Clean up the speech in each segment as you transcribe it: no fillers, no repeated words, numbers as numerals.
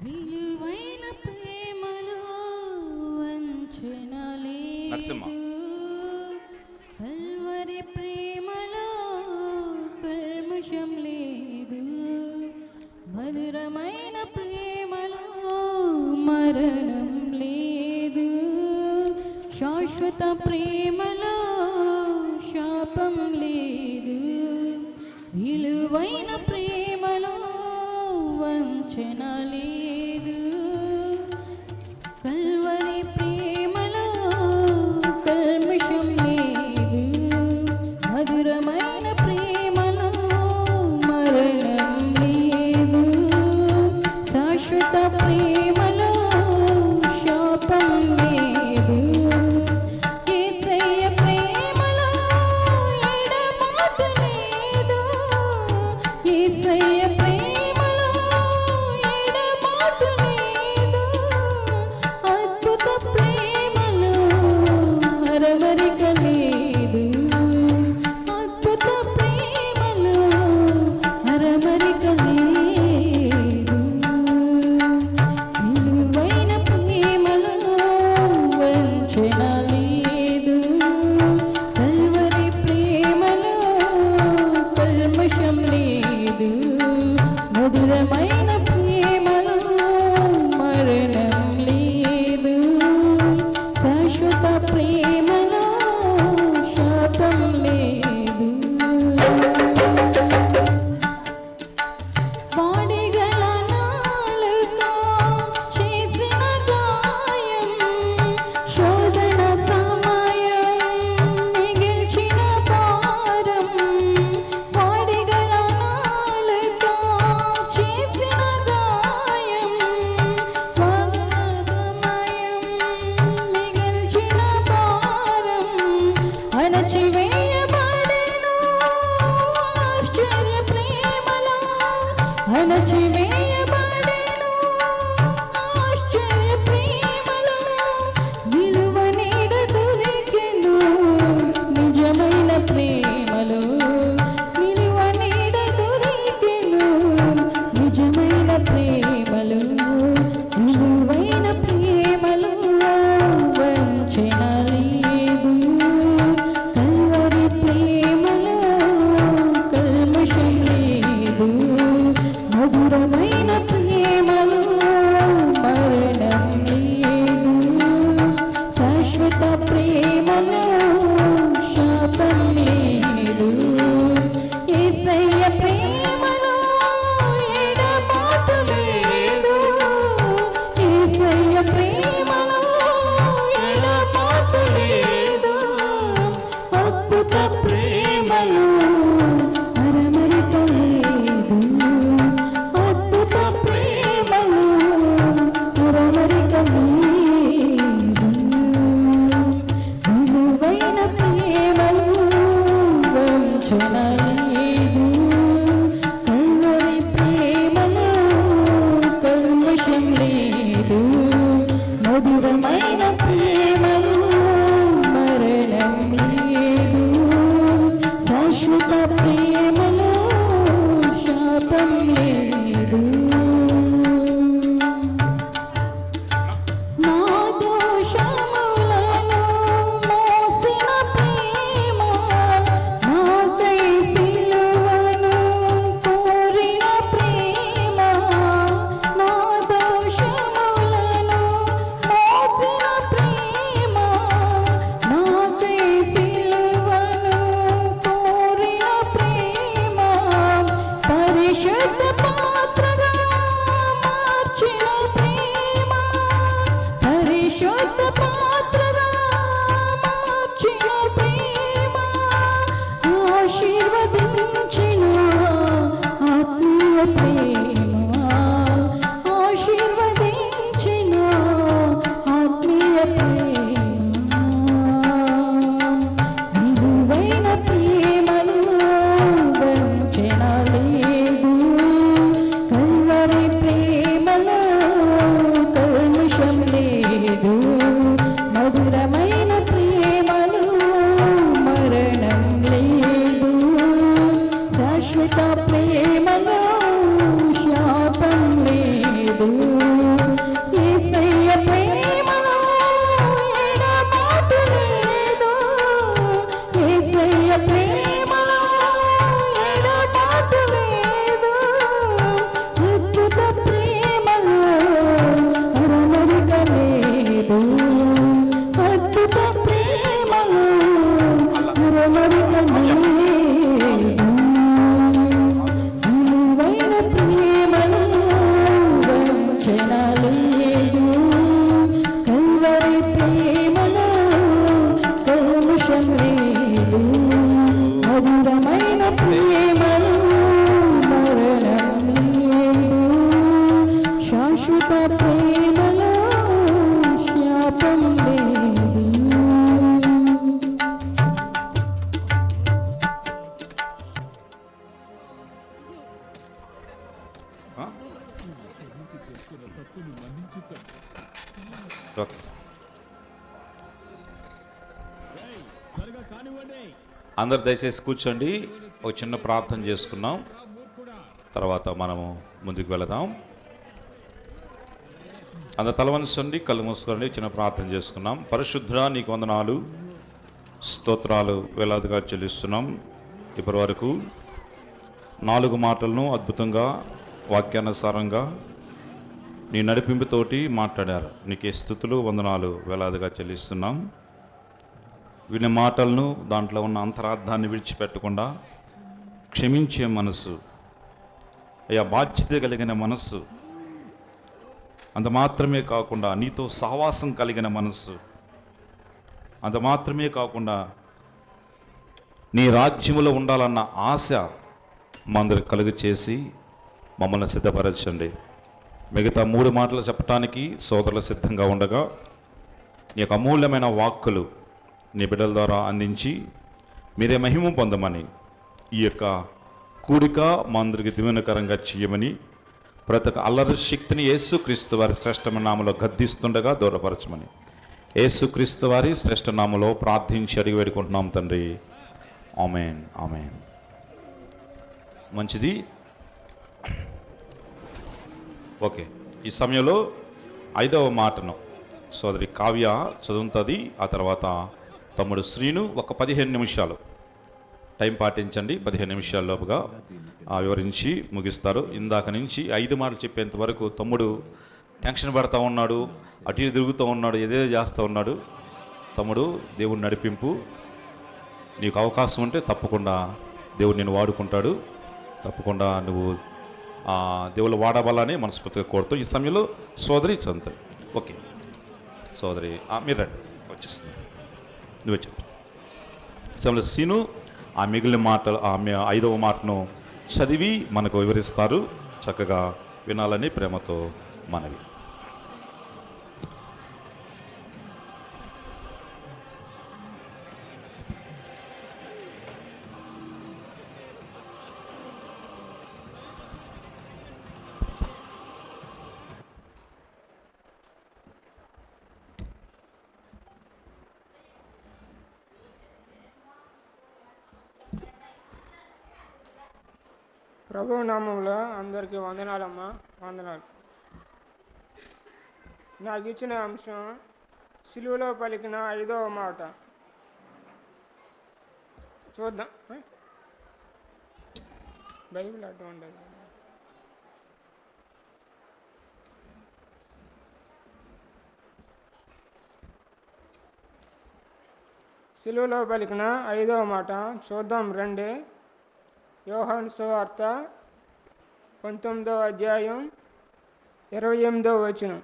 విలువైన ప్రేమలో వంచన లేదు, కల్వరి ప్రేమలో కల్మషం లేదు, మధురమైన ప్రేమలో మరణం లేదు, శాశ్వత ప్రేమలో శాపం లేదు, విలువైన ప్రేమలో వంచన లేదు, కల్వరి ప్రేమలో కల్మషం లేదు, మధురమైన ప్రేమలో మరణం లేదు, శాశ్వత ప్రేమలో శాపం లేదు, యేసయ్య ప్రేమలో ఎడబాటు లేదు, యేసయ్య ప్రేమలో ఎడబాటు లేదు, అద్భుత ప్రేమలో అరమరిక లేదు, అద్భుత ప్రేమలో అరమరిక లేదు, విలువైన ప్రేమలో వంచన లేదు, కల్వరి ప్రేమలో కల్మషం లేదు, మధురమైన ప్రేమలో మరణం లేదు, శాశ్వత ప్రేమలో శాపం లేదు. వాడిగల నాలుక చేసిన గాయం, శోధన సమయం మిగిల్చిన భారం, వాడిగల నాలుక చేసిన గాయం, శోధన సమయం మిగిల్చిన భారం, అణచివేయబడెను ఆశ్చర్య ప్రేమలో, అణచివేయబడెను ఆశ్చర్య ప్రేమలో, విలువ నీడ దొరికెను నిజమైన ప్రేమలో, విలువ నీడ దొరికెను నిజమైన ప్రేమలో, విలువైన ప్రేమలో వంచన లేదు, కల్వరి ప్రేమలో కల్మషం లేదు, మధురమైన ప్రేమలో మరణం లేదు, శాశ్వత ప్రేమలో శాపం లేదు, యేసయ్య ప్రేమలో ఎడబాటు లేదు, యేసయ్య ప్రేమలో ఎడబాటు లేదు, అద్భుత ప్రేమలో అరమరిక లేదు, అద్భుత ప్రేమ ఓకే, అందరు దయచేసి కూర్చోండి. ఒక చిన్న ప్రార్థన చేసుకున్నాం, తర్వాత మనము ముందుకు వెళదాం. అందరు తల వంచండి, కళ్ళు మూసుకోండి. చిన్న ప్రార్థన చేసుకున్నాం. పరిశుద్ధ నీకు వందనాలు, స్తోత్రాలు వేలాదిగా చెల్లిస్తున్నాం. ఇప్పటి వరకు 4 మాటలను అద్భుతంగా వాక్యానుసారంగా నీ నడిపింపుతోటి మాట్లాడారు. నీకే స్తుతులు వందనాలు వేలాదిగా చెల్లిస్తున్నాం. విన్న మాటలను, దాంట్లో ఉన్న అంతరార్థాన్ని విడిచిపెట్టకుండా క్షమించే మనసు, అయ్యా బాధ్యత కలిగిన మనస్సు, అంత మాత్రమే కాకుండా నీతో సహవాసం కలిగిన మనస్సు, అంత మాత్రమే కాకుండా నీ రాజ్యములో ఉండాలన్న ఆశ మా అందరికి కలుగు చేసి మమ్మల్ని సిద్ధపరచండి. మిగతా 3 మాటలు చెప్పడానికి సోదరులు సిద్ధంగా ఉండగా నీ యొక్క అమూల్యమైన వాక్కులు నీ బిడ్డల ద్వారా అందించి మీరే మహిమ పొందమని, ఈ యొక్క కూడిక మా అందరికి దీవెనకరంగా చేయమని, ప్రతి ఒక్క అల్లరి శక్తిని యేసుక్రీస్తు వారి శ్రేష్ఠమైన నామలో గద్దిస్తుండగా దూరపరచమని యేసుక్రీస్తు వారి శ్రేష్ఠ నామలో ప్రార్థించి అడిగి వేడుకుంటున్నాం తండ్రి. ఆమేన్, ఆమేన్. మంచిది. ఓకే, ఈ సమయంలో 5వ మాటను సోదరి కావ్య చదువుతుంది. ఆ తర్వాత తమ్ముడు శ్రీను ఒక 15 నిమిషాలు టైం పాటించండి. 15 నిమిషాల లోపుగా వివరించి ముగిస్తారు. ఇందాక నుంచి 5 మాటలు చెప్పేంత వరకు తమ్ముడు టెన్షన్ పడుతూ ఉన్నాడు, అటు ఇటు తిరుగుతూ ఉన్నాడు, ఏదేదో చేస్తూ ఉన్నాడు. తమ్ముడు, దేవుడు నడిపింపు, నీకు అవకాశం ఉంటే తప్పకుండా దేవుడు నేను వాడుకుంటాడు. తప్పకుండా నువ్వు దేవుళ్ళు వాడవాలని మనస్ఫూర్తిగా కోరుతూ ఈ సమయంలో సోదరి చదువుతాయి. ఓకే సోదరి, మీరు రండి, వచ్చేస్తుంది. నువ్వే చెప్పు. ఈ సమయంలో సీను ఆ మిగిలిన మాటలు, 5వ మాటను చదివి మనకు వివరిస్తారు. చక్కగా వినాలని ప్రేమతో మనవి. ప్రభువు నామంలో అందరికీ వందనాలమ్మా, వందనాలు. నాకు ఇచ్చిన అంశం సిలువలో పలికిన 5వ మాట. చూద్దాం. బైబిల్ అడ్డం ఉండదు. సిలువలో పలికిన 5వ మాట చూద్దాం రండి. యోహాను సువార్త 19వ అధ్యాయం 28వ వచనం.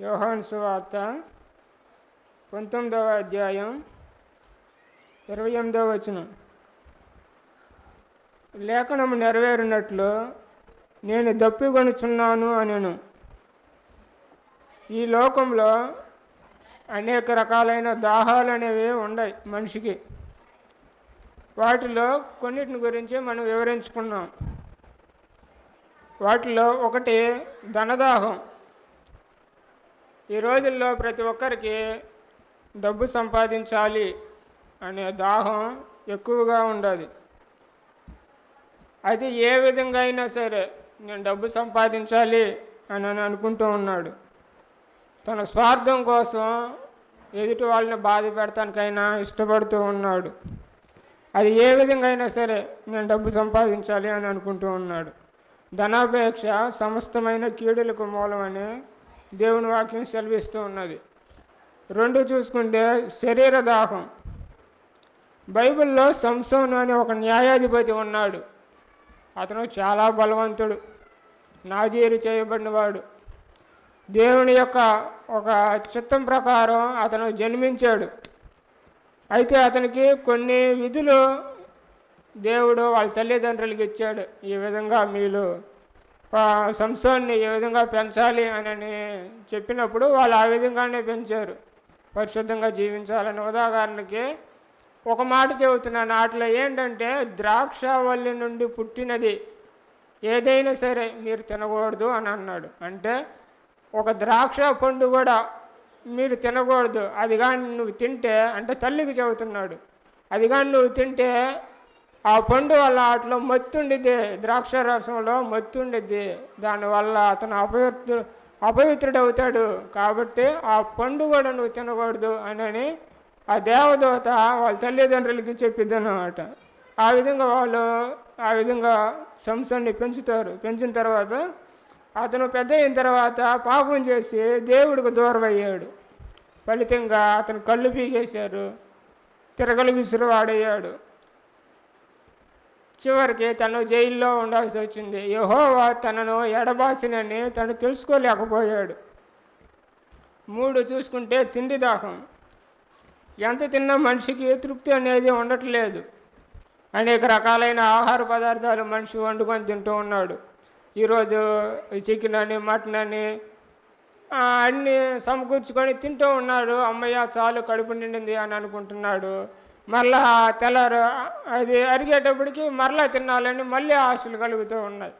యోహాను సువార్త 19వ అధ్యాయం 28వ వచనం. లేఖనము నెరవేరినట్లు నేను దప్పికొనుచున్నాను అనెను. ఈ లోకంలో అనేక రకాలైన దాహాలు అనేవి ఉన్నాయి మనిషికి. వాటిలో కొన్నిటిని గురించి మనం వివరించుకున్నాం. వాటిలో ఒకటి ధనదాహం. ఈ రోజుల్లో ప్రతి ఒక్కరికి డబ్బు సంపాదించాలి అనే దాహం ఎక్కువగా ఉండదు. అది ఏ విధంగా అయినా సరే నేను డబ్బు సంపాదించాలి అని అనుకుంటూ ఉన్నాడు. తన స్వార్థం కోసం ఎదుటి వాళ్ళని బాధ పెడతానికైనా ఇష్టపడుతూ ఉన్నాడు. అది ఏ విధంగా అయినా సరే నేను డబ్బు సంపాదించాలి అని అనుకుంటూ ఉన్నాడు. ధనాపేక్ష సమస్తమైన కీడులకు మూలమని దేవుని వాక్యం సెలవిస్తూ ఉన్నది. 2 చూసుకుంటే శరీర దాహం. బైబిల్లో సంసోను అనే ఒక న్యాయాధిపతి ఉన్నాడు. అతను చాలా బలవంతుడు, నాజీరు చేయబడినవాడు. దేవుని యొక్క ఒక చిత్తం ప్రకారం అతను జన్మించాడు. అయితే అతనికి కొన్ని విధులు దేవుడు వాళ్ళ తల్లిదండ్రులకి ఇచ్చాడు. ఈ విధంగా మీరు సంసోన్ని ఏ విధంగా పెంచాలి అని చెప్పినప్పుడు వాళ్ళు ఆ విధంగానే పెంచారు, పరిశుద్ధంగా జీవించాలని. ఉదాహరణకి ఒక మాట చెబుతున్నాను. వాటిలో ఏంటంటే ద్రాక్షవల్లి నుండి పుట్టినది ఏదైనా సరే మీరు తినకూడదు అని అన్నాడు. అంటే ఒక ద్రాక్ష పండు కూడా మీరు తినకూడదు, అది కానీ నువ్వు తింటే, అంటే తల్లికి చెబుతున్నాడు, అది కానీ నువ్వు తింటే ఆ పండు వల్ల అట్లా మత్తు ఉండిద్ది, ద్రాక్ష రసంలో మత్తు ఉండిద్ది, దానివల్ల అతను అపవిత్రుడు అవుతాడు, కాబట్టి ఆ పండు కూడా నువ్వు తినకూడదు అని ఆ దేవదూత వాళ్ళ తల్లిదండ్రులకి చెప్పిద్ది అన్నమాట. ఆ విధంగా సంసోన్ని పెంచుతారు. పెంచిన తర్వాత అతను పెద్ద అయిన తర్వాత పాపం చేసి దేవుడికి దూరం అయ్యాడు. ఫలితంగా అతను కళ్ళు పీకేశారు, తిరగలు విసురువాడయ్యాడు. చివరికి తను జైల్లో ఉండాల్సి వచ్చింది. యెహోవా తనను ఎడబాసినని తను తెలుసుకోలేకపోయాడు. 3 చూసుకుంటే తిండి దాహం. ఎంత తిన్నా మనిషికి తృప్తి అనేది ఉండట్లేదు. అనేక రకాలైన ఆహార పదార్థాలు మనిషి వండుకొని తింటూ ఉన్నాడు. ఈరోజు చికెన్ అని, మటన్ అని అన్నీ సమకూర్చుకొని తింటూ ఉన్నాడు. అమ్మయ్య చాలు కడుపు నిండింది అని అనుకుంటున్నాడు. మరలా తెల్లారు అది అరిగేటప్పటికి మరలా తినాలని మళ్ళీ ఆశలు కలుగుతూ ఉన్నాయి.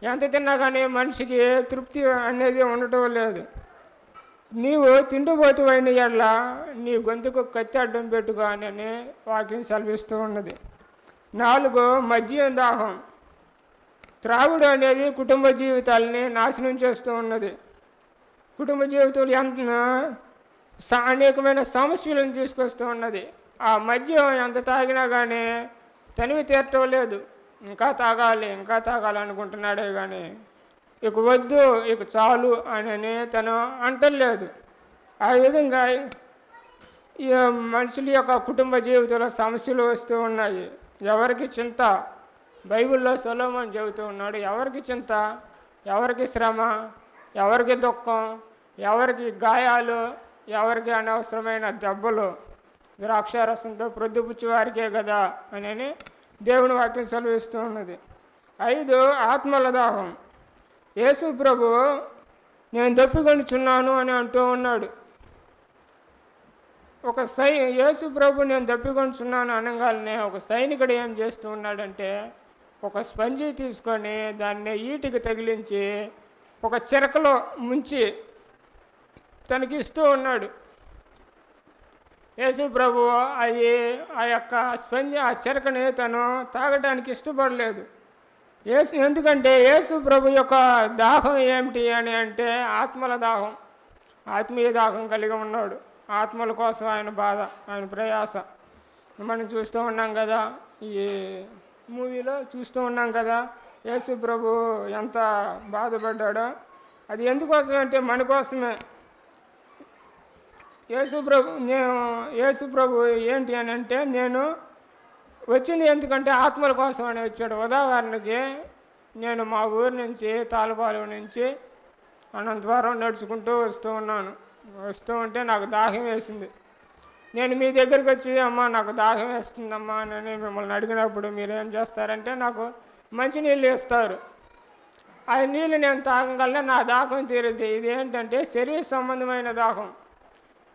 ఎంత తిన్నా కానీ మనిషికి తృప్తి అనేది ఉండటం లేదు. నీవు తిండిపోతువైన ఎడల నీ గొంతుకు కత్తి అడ్డం పెట్టుకో అని వాక్యం సెలవిస్తూ ఉన్నది. 4 మద్యం దాహం. త్రాగుడు అనేది కుటుంబ జీవితాలని నాశనం చేస్తూ ఉన్నది. కుటుంబ జీవితాలు అనేకమైన సమస్యలను తీసుకొస్తూ ఉన్నది. ఆ మద్యం ఎంత తాగినా కానీ తనివి తీరటం లేదు. ఇంకా తాగాలి అనుకుంటున్నాడే కానీ ఇక వద్దు, ఇక చాలు అని తను అంటలేదు. ఆ విధంగా ఈ మనుషుల యొక్క కుటుంబ జీవితంలో సమస్యలు వస్తూ ఉన్నాయి. ఎవరికి చింత? బైబిల్లో సొలొమోను చెబుతూ ఉన్నాడు, ఎవరికి చింత, ఎవరికి శ్రమ, ఎవరికి దుఃఖం, ఎవరికి గాయాలు, ఎవరికి అనవసరమైన దెబ్బలు, ద్రాక్షారసంతో ప్రొద్దుపుచ్చి వారికే కదా అని దేవుని వాక్యం సెలవిస్తూ ఉన్నది. 5 ఆత్మల దాహం. యేసు ప్రభు నేను దప్పికొనుచున్నాను అని అంటూ ఉన్నాడు. యేసు ప్రభు నేను దప్పికొనుచున్నాను అనగానే ఒక సైనికుడు ఏం చేస్తూ ఉన్నాడంటే ఒక స్పంజి తీసుకొని దాన్ని ఈటికి తగిలించి ఒక చిరకలో ముంచి తనకి ఇస్తూ ఉన్నాడు. యేసు ప్రభు ఆ యొక్క స్పంజి ఆ చిరకని తను తాగడానికి ఇష్టపడలేదు. ఎందుకంటే యేసు ప్రభు యొక్క దాహం ఏమిటి అని అంటే ఆత్మల దాహం, ఆత్మీయ దాహం కలిగి ఉన్నాడు. ఆత్మల కోసం ఆయన బాధ, ఆయన ప్రయాస మనం చూస్తూ ఉన్నాం కదా, ఈ మూవీలో చూస్తూ ఉన్నాం కదా యేసు ప్రభు ఎంత బాధపడ్డాడో. అది ఎందుకోసం అంటే మన కోసమే. యేసు ప్రభు ఏంటి అని అంటే నేను వచ్చింది ఎందుకంటే ఆత్మల కోసం అని వచ్చాడు. ఉదాహరణకి నేను మా ఊరు నుంచి తాళపాలెం నుంచి అనంతవరం నడుచుకుంటూ వస్తూ ఉంటే నాకు దాహం వేసింది. నేను మీ దగ్గరికి వచ్చి అమ్మ నాకు దాహం వేస్తుందమ్మా అని మిమ్మల్ని అడిగినప్పుడు మీరు ఏం చేస్తారంటే నాకు మంచినీళ్ళు ఇస్తారు. ఆ నీళ్ళు నేను తాగగలనే నా దాహం తీరుద్ది. ఇదేంటంటే శరీర సంబంధమైన దాహం.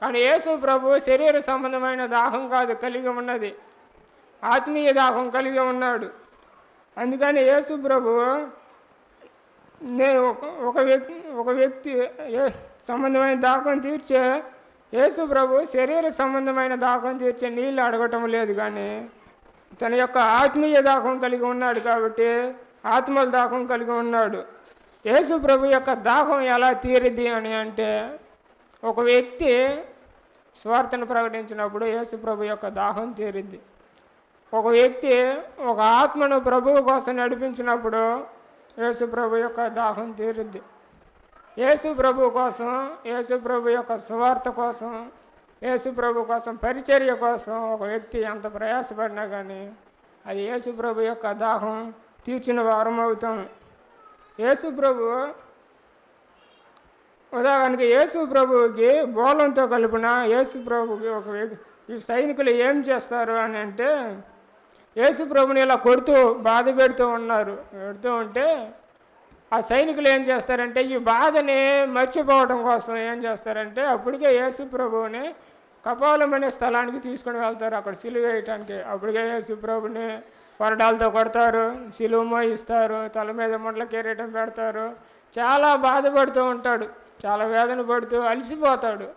కానీ యేసు ప్రభు శరీర సంబంధమైన దాహం కాదు కలిగి ఉన్నది, ఆత్మీయ దాహం కలిగి ఉన్నాడు. అందుకని యేసు ప్రభు నేను ఒక వ్యక్తి సంబంధమైన దాహం తీర్చే యేసు ప్రభు శరీర సంబంధమైన దాహం తీర్చే నీళ్ళు అడగటం లేదు, కానీ తన యొక్క ఆత్మీయ దాహం కలిగి ఉన్నాడు కాబట్టి ఆత్మల దాహం కలిగి ఉన్నాడు. యేసు ప్రభు యొక్క దాహం ఎలా తీరిద్ది అని అంటే ఒక వ్యక్తి స్వార్థను ప్రకటించినప్పుడు యేసు ప్రభు యొక్క దాహం తీరిద్ది. ఒక వ్యక్తి ఒక ఆత్మను ప్రభువు కోసం నడిపించినప్పుడు యేసు ప్రభు యొక్క దాహం తీరుద్ది. యేసు ప్రభు కోసం, యేసు ప్రభు యొక్క సువార్త కోసం, యేసు ప్రభు కోసం పరిచర్య కోసం ఒక వ్యక్తి ఎంత ప్రయాసపడినా కానీ అది యేసు ప్రభు యొక్క దాహం తీర్చిన వారం అవుతాం. యేసు ప్రభు ఉదాహరణకి యేసు ప్రభువుకి బోలంతో కలిపిన యేసు ప్రభుకి ఈ సైనికులు ఏం చేస్తారు అని అంటే యేసు ప్రభుని ఇలా కొడుతూ బాధ పెడుతూ ఉంటే ఆ సైనికులు ఏం చేస్తారంటే ఈ బాధని మర్చిపోవడం కోసం ఏం చేస్తారంటే అప్పటికే యేసు ప్రభువుని కపాలం అనే స్థలానికి తీసుకొని వెళ్తారు, అక్కడ సిలువ వేయటానికి. అప్పటికే యేసు ప్రభుని కొరడాలతో కొడతారు, సిలువ మోయిస్తారు, తల మీద ముండ్ల కిరీటం పెడతారు. చాలా బాధపడుతూ ఉంటాడు, చాలా వేదన పడుతూ అలసిపోతాడు.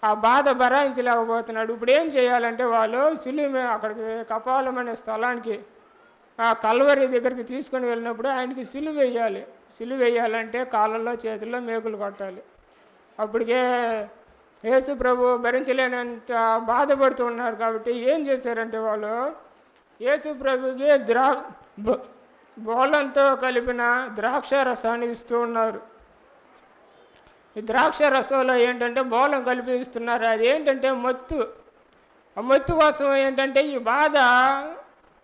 ఆ బాధ భరాయించలేకపోతున్నాడు. ఇప్పుడు ఏం చేయాలంటే వాళ్ళు సిలువ అక్కడికి కపాలం అనే స్థలానికి, ఆ కల్వరి దగ్గరికి తీసుకొని వెళ్ళినప్పుడు ఆయనకి సిలువ వేయాలి. సిలువ వేయాలంటే కాళ్ళల్లో చేతుల్లో మేకులు కొట్టాలి. అప్పటికే యేసు ప్రభు భరించలేనంత బాధపడుతూ ఉన్నారు. కాబట్టి ఏం చేశారంటే వాళ్ళు యేసు ప్రభుకి బోలంతో కలిపిన ద్రాక్ష రసాన్ని ఇస్తూ ఉన్నారు. ఈ ద్రాక్ష రసంలో ఏంటంటే బోలం కలిపి ఇస్తున్నారు. అది ఏంటంటే మత్తు. ఆ మత్తు కోసం ఏంటంటే ఈ బాధ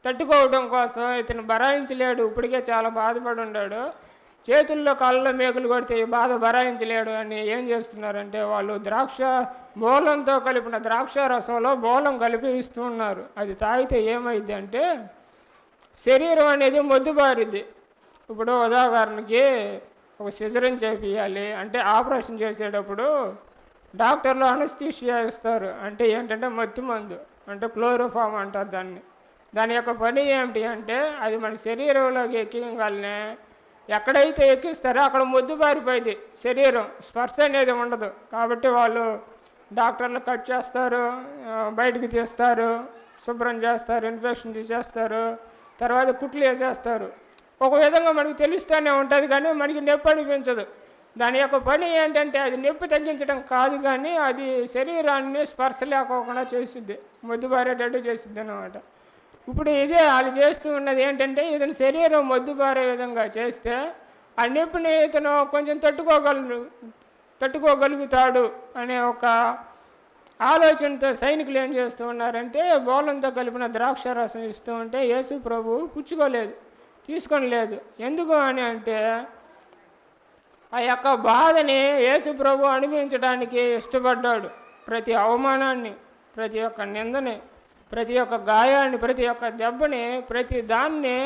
తట్టుకోవడం కోసం ఇతను భరాయించలేడు, ఇప్పటికే చాలా బాధపడి ఉన్నాడు. చేతుల్లో కాళ్ళలో మేకులు కొడితే ఈ బాధ భరాయించలేడు అని ఏం చేస్తున్నారంటే వాళ్ళు బోలంతో కలిపిన ద్రాక్ష రసంలో బోలం కలిపి ఇస్తూ ఉన్నారు. అది తాగితే ఏమైంది అంటే శరీరం అనేది మొద్దుబారిద్ది. ఇప్పుడు ఉదాహరణకి ఒక సిజరన్ చేపియాలి అంటే ఆపరేషన్ చేసేటప్పుడు డాక్టర్లు అనస్థీషియా ఇస్తారు. అంటే ఏంటంటే మత్తు మందు, అంటే క్లోరోఫామ్ అంటారు దాన్ని. దాని యొక్క పని ఏమిటి అంటే అది మన శరీరంలోకి ఎక్కగానే ఎక్కడైతే ఎక్కిస్తారో అక్కడ మొద్దుబారిపోయింది శరీరం, స్పర్శ అనేది ఉండదు. కాబట్టి వాళ్ళు డాక్టర్లు కట్ చేస్తారు, బయటికి తీస్తారు, శుభ్రం చేస్తారు, ఇన్ఫెక్షన్ తీసేస్తారు, తర్వాత కుట్లు వేసేస్తారు. ఒక విధంగా మనకు తెలుస్తూనే ఉంటుంది కానీ మనకి నొప్పి అనిపించదు. దాని యొక్క పని ఏంటంటే అది నొప్పి తగ్గించడం కాదు కానీ అది శరీరాన్ని స్పర్శ లేకోకుండా చేస్తుంది, మొద్దుబారేటట్టు చేస్తుంది అన్నమాట. ఇప్పుడు ఇదే వాళ్ళు చేస్తూ ఉన్నది ఏంటంటే ఇతని శరీరం మొద్దుబారే విధంగా చేస్తే ఆ నొప్పిని ఇతను కొంచెం తట్టుకోగలుగుతాడు అనే ఒక ఆలోచనతో సైనికులు ఏం చేస్తూ ఉన్నారంటే బోలంతో కలిపిన ద్రాక్ష రసం ఇస్తూ ఉంటే యేసు ప్రభు పుచ్చుకోలేదు, తీసుకొని లేదు. ఎందుకు అని అంటే ఆ యొక్క బాధని యేసు ప్రభు అనుభవించడానికి ఇష్టపడ్డాడు. ప్రతి అవమానాన్ని, ప్రతి ఒక్క నిందని, ప్రతి ఒక్క గాయాన్ని, ప్రతి ఒక్క దెబ్బని, ప్రతి దాన్ని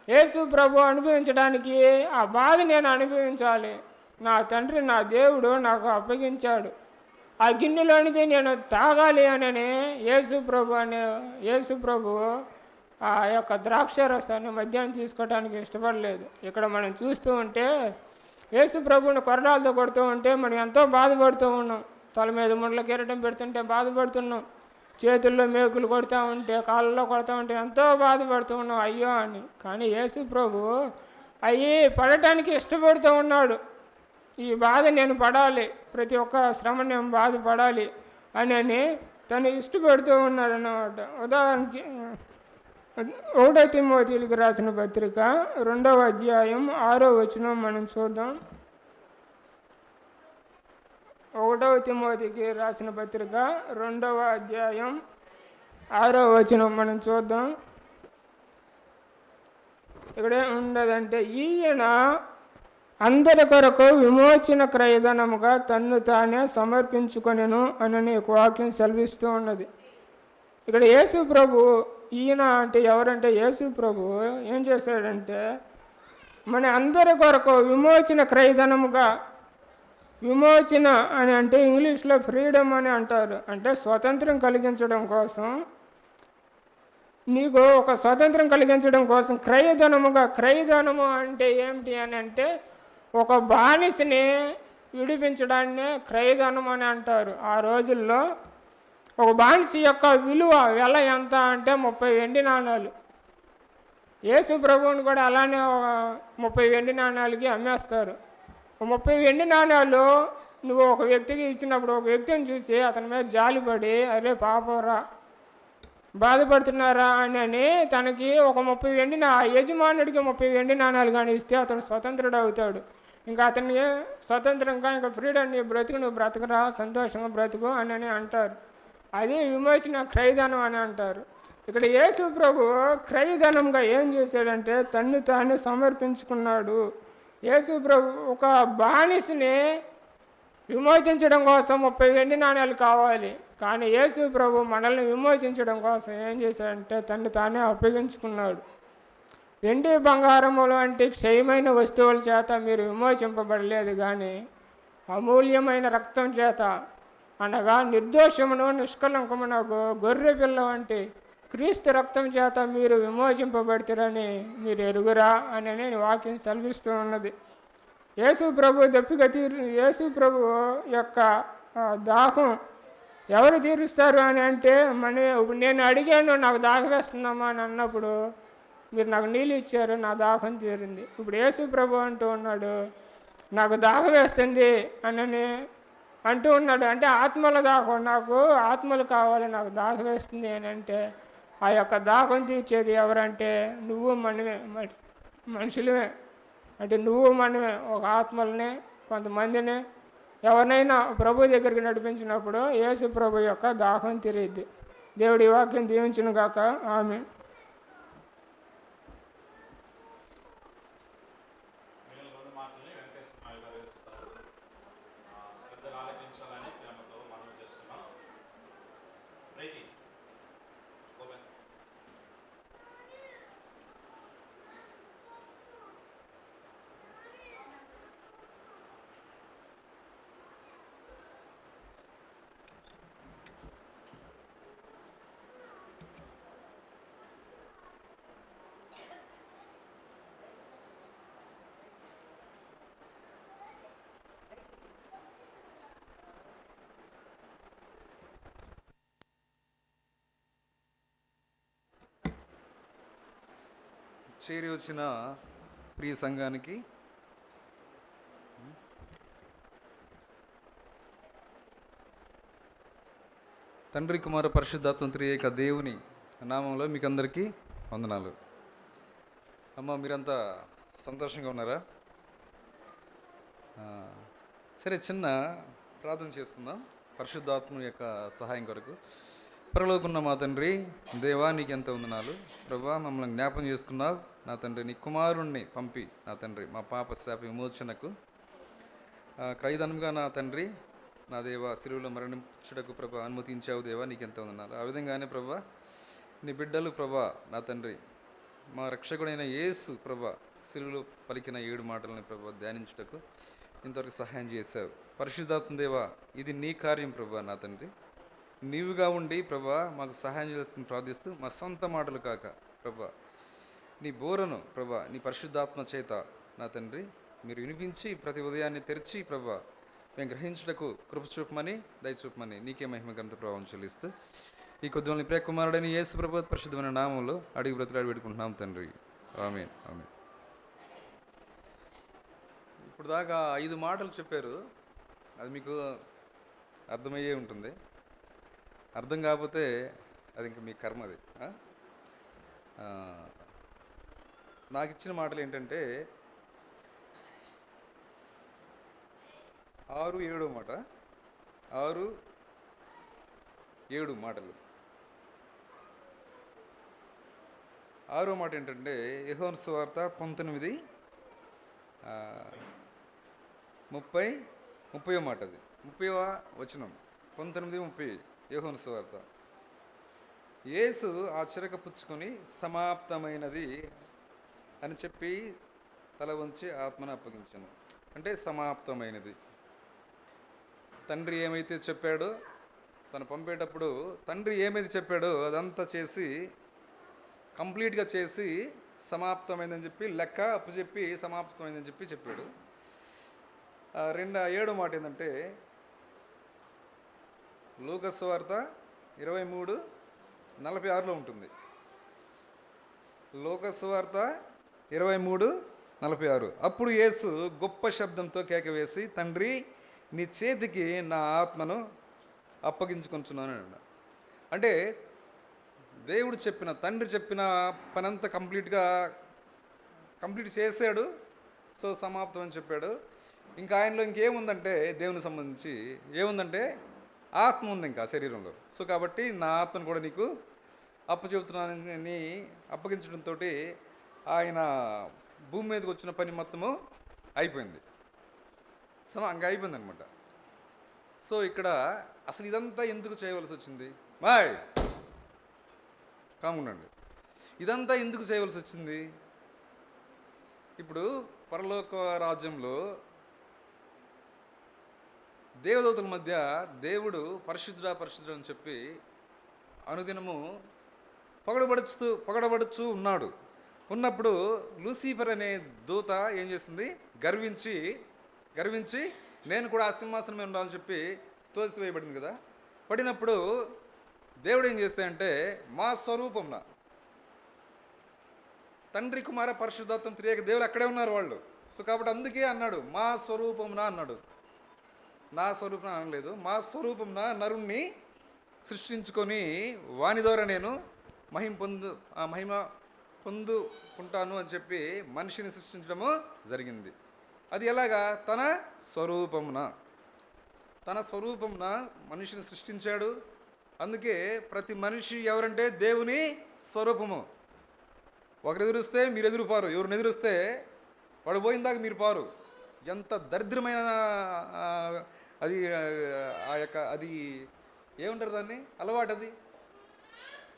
యేసు ప్రభు అనుభవించడానికి ఆ బాధ నేను అనుభవించాలి. నా తండ్రి, నా దేవుడు నాకు అప్పగించాడు, ఆ గిన్నెలోనిది నేను తాగాలి అని యేసు ప్రభు ఆ యొక్క ద్రాక్ష రసాన్ని మద్యాన్ని తీసుకోవడానికి ఇష్టపడలేదు. ఇక్కడ మనం చూస్తూ ఉంటే యేసు ప్రభుని కొరడాలతో కొడుతూ ఉంటే మనం ఎంతో బాధపడుతూ ఉన్నాం. తల మీద ముండ్ల కిరీటం పెడుతుంటే బాధపడుతున్నాం, చేతుల్లో మేకులు కొడుతూ ఉంటే, కాళ్ళలో కొడుతూ ఉంటే ఎంతో బాధపడుతూ ఉన్నాం అయ్యో అని. కానీ యేసు ప్రభు అవి పడటానికి ఇష్టపడుతూ ఉన్నాడు. ఈ బాధ నేను పడాలి, ప్రతి ఒక్క శ్రమ నేను బాధపడాలి అని తను ఇష్టపడుతూ ఉన్నాడు అన్నమాట. ఉదాహరణకి 1 తిమోతికి రాసిన పత్రిక 2వ అధ్యాయం 6వ వచనం మనం చూద్దాం. 1 తిమోతికి రాసిన పత్రిక 2వ అధ్యాయం 6వ వచనం మనం చూద్దాం. ఇక్కడే ఉండదంటే ఈయన అందరి కొరకు విమోచన క్రయధనముగా తన్ను తానే సమర్పించుకొనెను అని వాక్యం సెలవిస్తూ ఉన్నది. ఇక్కడ యేసు ప్రభు, ఈయన అంటే ఎవరంటే యేసు ప్రభు ఏం చేశాడంటే మన అందరి కొరకు విమోచన క్రయధనముగా, విమోచన అని అంటే ఇంగ్లీష్లో ఫ్రీడమ్ అని అంటారు, అంటే స్వతంత్రం కలిగించడం కోసం, నీకు ఒక స్వతంత్రం కలిగించడం కోసం క్రయధనముగా. క్రయధనము అంటే ఏమిటి అని అంటే ఒక బానిసని విడిపించడాన్నే క్రయధనం అని అంటారు. ఆ రోజుల్లో ఒక బానిస యొక్క వెల ఎంత అంటే 30 వెండి నాణాలు. యేసు ప్రభువుని కూడా అలానే 30 వెండి నాణాలకి అమ్మేస్తారు. 30 వెండి నాణాలు నువ్వు ఒక వ్యక్తికి ఇచ్చినప్పుడు ఒక వ్యక్తిని చూసి అతని మీద జాలిపడి అరే పాపరా బాధపడుతున్నారా అని తనకి ఒక 30 వెండి యజమానుడికి 30 వెండి నాణాలు కానీ ఇస్తే అతను స్వతంత్రుడు అవుతాడు. ఇంకా అతన్ని స్వతంత్రంగా ఇంకా ఫ్రీడమ్, నీ బ్రతుకు నువ్వు బ్రతకరా, సంతోషంగా బ్రతుకు అని అంటారు. అది విమోచన క్రయధనం అని అంటారు. ఇక్కడ యేసు ప్రభు క్రయధనంగా ఏం చేశాడంటే తన్ను తాను సమర్పించుకున్నాడు. యేసు ప్రభు ఒక బానిసని విమోచించడం కోసం 30 వెండి నాణ్యాలు కావాలి, కానీ యేసు ప్రభు మనల్ని విమోచించడం కోసం ఏం చేశాడంటే తన్ను తానే అప్పగించుకున్నాడు. వెండి బంగారములు అంటే క్షయమైన వస్తువుల చేత మీరు విమోచింపబడలేదు, కానీ అమూల్యమైన రక్తం చేత, అనగా నిర్దోషమును నిష్కలంకమునకు గొర్రె పిల్ల వంటి క్రీస్తు రక్తం చేత మీరు విమోచింపబడతారని మీరు ఎరుగురా అని నేను వాక్యం సెలవిస్తూ ఉన్నది. యేసు ప్రభు యేసు ప్రభు యొక్క దాహం ఎవరు తీరుస్తారు అని అంటే ఇప్పుడు నేను అడిగాను, నాకు దాహం వేస్తుందమ్మా అని అన్నప్పుడు మీరు నాకు నీళ్ళు ఇచ్చారు, నా దాహం తీరింది. ఇప్పుడు యేసు ప్రభు అంటూ ఉన్నాడు, నాకు దాహం వేస్తుంది అని అంటూ ఉన్నాడు. అంటే ఆత్మల దాహం, నాకు ఆత్మలు కావాలి, నాకు దాహం వేస్తుంది అని అంటే ఆ యొక్క దాహం తీర్చేది ఎవరంటే నువ్వు మనమే, మనుషులమే. అంటే నువ్వు మనమే ఒక ఆత్మల్ని, కొంతమందిని ఎవరినైనా ప్రభు దగ్గరికి నడిపించినప్పుడు యేసు ప్రభు యొక్క దాహం తీరిద్ది. దేవుడి వాక్యం దీవించును గాక. ఆమె చేరి వచ్చిన ప్రియ సంఘానికి తండ్రి కుమార పరిశుద్ధాత్మ త్రియేక దేవుని నామంలో మీకు అందరికీ వందనాలు. అమ్మ, మీరంతా సంతోషంగా ఉన్నారా? సరే, చిన్న ప్రార్థన చేసుకుందాం పరిశుద్ధాత్మ యొక్క సహాయం కొరకు. పరలోకున్న మా తండ్రి దేవా, నీకు ఎంత వందనాలు ప్రభా. మమ్మల్ని జ్ఞాపం చేసుకున్నావు నా తండ్రి. నీ కుమారుణ్ణి పంపి నా తండ్రి మా పాప శాప విమోచనకు క్రయధనంగా నా తండ్రి నా దేవా సిలువలో మరణించుటకు ప్రభా అనుమతించావు దేవా, నీకు ఎంత వందనాలు. ఆ విధంగానే ప్రభా నీ బిడ్డలు ప్రభా నా తండ్రి మా రక్షకుడైన యేసు ప్రభా సిలువలో పలికిన 7 మాటలని ప్రభా ధ్యానించుటకు ఇంతవరకు సహాయం చేశావు. పరిశుద్ధాత్మ దేవా, ఇది నీ కార్యం ప్రభా నా తండ్రి. నీవుగా ఉండి ప్రభా మాకు సహాయం చేయాల్సింది ప్రార్థిస్తూ, మా సొంత మాటలు కాక ప్రభా నీ బోరను ప్రభా నీ పరిశుద్ధాత్మ చేత నా తండ్రి మీరు వినిపించి ప్రతి ఉదయాన్ని తెరిచి ప్రభా మేము గ్రహించుటకు కృప చూపమని దయచూపమని నీకే మహిమ గంత ప్రభావం చెల్లిస్తూ ఈ కొద్దిమంది ప్రియ కుమారుడైన యేసు ప్రభు పరిశుద్ధమైన నామంలో అడిగి బ్రతులాడి పెట్టుకుంటున్నాం తండ్రి. ఆమేన్, ఆమేన్. ఇప్పుడు దాకా 5 మాటలు చెప్పారు. అది మీకు అర్థమయ్యే ఉంటుంది. అర్థం కాకపోతే అది ఇంకా మీ కర్మ. అది నాకు ఇచ్చిన మాటలు ఏంటంటే 6, 7 మాట, 6, 7 మాటలు. 6వ మాట ఏంటంటే యోహాను సువార్త 19, 30వ మాట. అది 30వ వచనం, 19, 30 యోహాను సువార్త. యేసు ఆ చిరక పుచ్చుకొని సమాప్తమైనది అని చెప్పి తల వంచి ఆత్మను అప్పగించాను. అంటే సమాప్తమైనది. తండ్రి ఏమైతే చెప్పాడో తను పంపేటప్పుడు తండ్రి ఏమైతే చెప్పాడో అదంతా చేసి కంప్లీట్గా చేసి సమాప్తమైందని చెప్పి లెక్క అప్పచెప్పి సమాప్తమైందని చెప్పాడు. 7వ మాట ఏంటంటే లూకా సువార్త 23:46 ఉంటుంది. లూకా సువార్త 23:46. అప్పుడు యేసు గొప్ప శబ్దంతో కేక వేసి, తండ్రి నీ చేతికి నా ఆత్మను అప్పగించుకొంచున్నాను అన్నాడు. అంటే దేవుడు చెప్పిన, తండ్రి చెప్పిన పనంతా కంప్లీట్ చేశాడు. సో సమాప్తం అని చెప్పాడు. ఇంకా ఆయనలో ఇంకేముందంటే దేవునికి సంబంధించి ఏముందంటే ఆత్మ ఉంది ఇంకా శరీరంలో. సో కాబట్టి నా ఆత్మను కూడా నీకు అప్పచెబుతున్నానని అప్పగించడంతో ఆయన భూమి మీదకి వచ్చిన పని మొత్తము అయిపోయింది. ఇంకా అయిపోయింది అనమాట. సో ఇక్కడ అసలు ఇదంతా ఎందుకు చేయవలసి వచ్చింది? కాముండండి. ఇదంతా ఎందుకు చేయవలసి వచ్చింది? ఇప్పుడు పరలోక రాజ్యంలో దేవదూతల మధ్య దేవుడు పరిశుద్ధుడా పరిశుద్ధుడు అని చెప్పి అనుదినము పొగడబడుచు ఉన్నాడు. ఉన్నప్పుడు లూసిఫర్ అనే దూత ఏం చేసింది? గర్వించి నేను కూడా ఆ సింహాసనం మీద ఉండాలని చెప్పి తోసివేయబడింది కదా. పడినప్పుడు దేవుడు ఏం చేస్తాడంటే మా స్వరూపంన, తండ్రి కుమార పరిశుద్ధాత్మ త్రియేక దేవుడు అక్కడే ఉన్నారు వాళ్ళు. సో కాబట్టి అందుకే అన్నాడు మా స్వరూపంన అన్నాడు. నా స్వరూపం అనలేదు, మా స్వరూపంన నరుణ్ణి సృష్టించుకొని వాని ద్వారా నేను మహిమ పొందుకుంటాను అని చెప్పి మనిషిని సృష్టించడము జరిగింది. అది ఎలాగా? తన స్వరూపమున మనిషిని సృష్టించాడు. అందుకే ప్రతి మనిషి ఎవరంటే దేవుని స్వరూపము. ఒకరు ఎదురుస్తే మీరు ఎదురుపారు, ఎవరిని ఎదురుస్తే వాడు పోయిందాక మీరు పారు. ఎంత దరిద్రమైన అది అది ఏమంటారు దాన్ని, అలవాటు. అది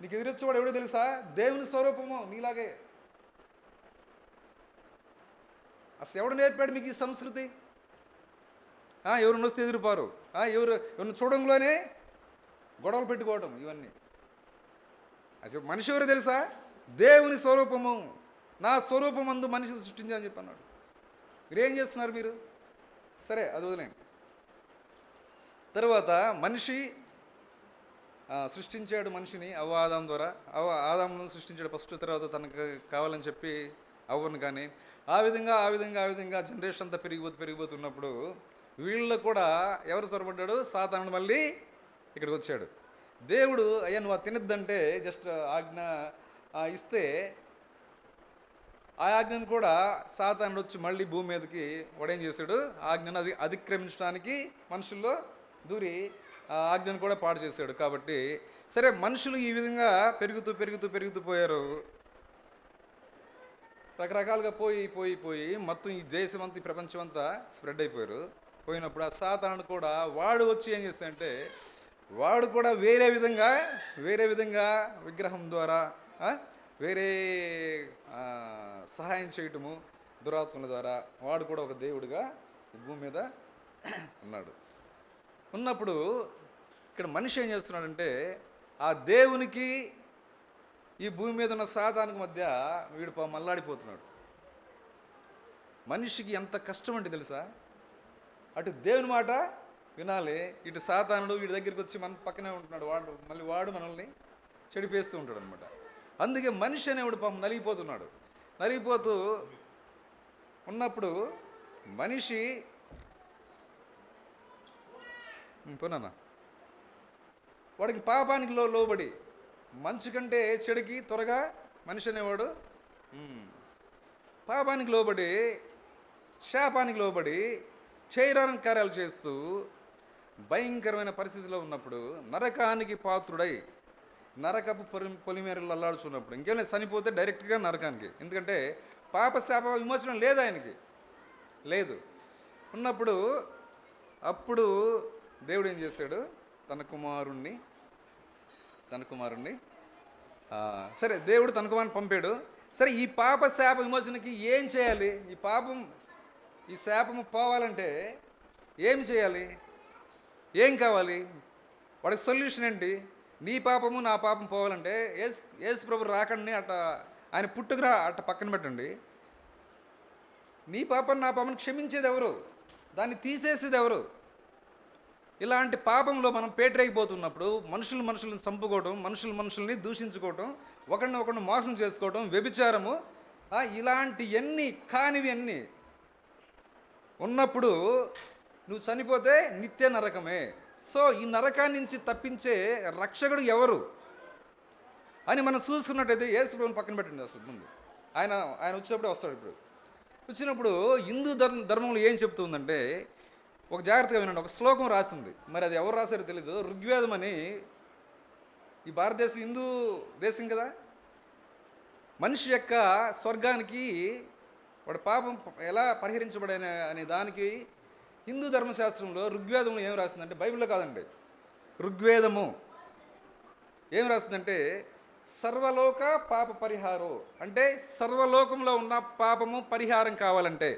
నీకు ఎదురొచ్చేవాడు ఎవడో తెలుసా? దేవుని స్వరూపము నీలాగే. అసలు ఎవడు నేర్పాడు మీకు ఈ సంస్కృతి? ఎవరిని వస్తే ఎదురుపారు, ఎవరిని చూడంలోనే గొడవలు పెట్టుకోవడం, ఇవన్నీ. అసలు మనిషి ఎవరో తెలుసా? దేవుని స్వరూపము, నా స్వరూపం అందు మనిషిని సృష్టించాలని చెప్పి అన్నాడు. మీరేం చేస్తున్నారు మీరు? సరే అది వదిలేండి. తర్వాత మనిషి సృష్టించాడు మనిషిని ఆదాం ద్వారా. ఆదామును సృష్టించాడు ఫస్ట్. తర్వాత తనకు కావాలని చెప్పి అవ్వను. కానీ ఆ విధంగా జనరేషన్ అంతా పెరిగిపోతున్నప్పుడు వీళ్ళు కూడా ఎవరు చొరబడ్డాడు? సాతానుడు మళ్ళీ ఇక్కడికి వచ్చాడు. దేవుడు అయ్యా నువ్వు తినద్దంటే జస్ట్ ఆజ్ఞ ఇస్తే ఆ ఆజ్ఞను కూడా సాతానుడు వచ్చి మళ్ళీ భూమి మీదకి వాడేం చేశాడు? ఆజ్ఞను అతిక్రమించడానికి మనుషుల్లో దూరి ఆ ఆజ్ఞను కూడా పాడు చేశాడు. కాబట్టి సరే మనుషులు ఈ విధంగా పెరుగుతూ పోయారు. రకరకాలుగా పోయి మొత్తం ఈ దేశం అంతా, ఈ ప్రపంచం అంతా స్ప్రెడ్ అయిపోయారు. పోయినప్పుడు ఆ సాతానుడు కూడా వాడు వచ్చి ఏం చేస్తాడంటే వాడు కూడా వేరే విధంగా విగ్రహం ద్వారా వేరే సహాయం చేయటము దురాత్మల ద్వారా వాడు కూడా ఒక దేవుడిగా ఈ భూమి మీద ఉన్నాడు. ఉన్నప్పుడు ఇక్కడ మనిషి ఏం చేస్తున్నాడంటే ఆ దేవునికి ఈ భూమి మీద ఉన్న సాతానుకు మధ్య వీడు మల్లాడిపోతున్నాడు. మనిషికి ఎంత కష్టం అంటే తెలుసా? అటు దేవుని మాట వినాలి, ఇటు సాతానుడు వీడి దగ్గరికి వచ్చి మన పక్కనే ఉంటున్నాడు. వాడు మనల్ని చెడిపేస్తూ ఉంటాడు అనమాట. అందుకే మనిషి అనేవాడు పాపం నలిగిపోతూ ఉన్నప్పుడు మనిషి పోనా వాడికి పాపానికి లోబడి మంచి కంటే చెడుకి త్వరగా మనిషి అనేవాడు పాపానికి లోబడి శాపానికి లోబడి చేయరాని కార్యాలు చేస్తూ భయంకరమైన పరిస్థితిలో ఉన్నప్పుడు నరకానికి పాత్రుడై నరకపు పొలిమేరలు అల్లాడుచున్నప్పుడు ఇంకేం చనిపోతే డైరెక్ట్గా నరకానికి. ఎందుకంటే పాప శాప విమోచనం లేదు, ఆయనకి లేదు. ఉన్నప్పుడు అప్పుడు దేవుడు ఏం చేశాడు? తన కుమారుణ్ణి సరే దేవుడు తన కుమారుని పంపాడు. సరే ఈ పాప శాప విమోచనకి ఏం చేయాలి? ఈ శాపము పోవాలంటే ఏం చేయాలి? ఏం కావాలి? వాడికి సొల్యూషన్ ఏంటి? నీ పాపము నా పాపం పోవాలంటే యేసు ప్రభు రాకండి అట్ట ఆయన పుట్టుకురా అట్ట పక్కన పెట్టండి. నీ పాపం నా పాపను క్షమించేది ఎవరు? దాన్ని తీసేసేది ఎవరు? ఇలాంటి పాపంలో మనం పేటరైపోతున్నప్పుడు మనుషుల్ని చంపుకోవటం, మనుషుల్ని దూషించుకోవటం, ఒకరిని మోసం చేసుకోవటం, వ్యభిచారము, ఇలాంటివన్నీ కానివి అన్నీ ఉన్నప్పుడు నువ్వు చనిపోతే నిత్య నరకమే. సో ఈ నరకాన్ని నుంచి తప్పించే రక్షకుడు ఎవరు అని మనం చూసుకున్నట్టయితే యేసు ప్రభువుని పక్కన పెట్టండి. అసలు ముందు ఆయన వచ్చినప్పుడే వస్తాడు. ఇప్పుడు వచ్చినప్పుడు హిందూ ధర్మంలో ఏం చెప్తుందంటే ఒక జాగ్రత్తగా వినండి. ఒక శ్లోకం రాసింది, మరి అది ఎవరు రాశారో తెలీదు. ఋగ్వేదం అని, ఈ భారతదేశం హిందూ దేశం కదా, మనిషి యొక్క స్వర్గానికి వాడి పాపం ఎలా పరిహరించబడిన అనే దానికి హిందూ ధర్మశాస్త్రంలో ఋగ్వేదంలో ఏం రాసిందంటే, బైబిల్లో కాదండి, ఋగ్వేదము ఏం రాసిందంటే సర్వలోక పాప పరిహారం. అంటే సర్వలోకంలో ఉన్న పాపము పరిహారం కావాలంటే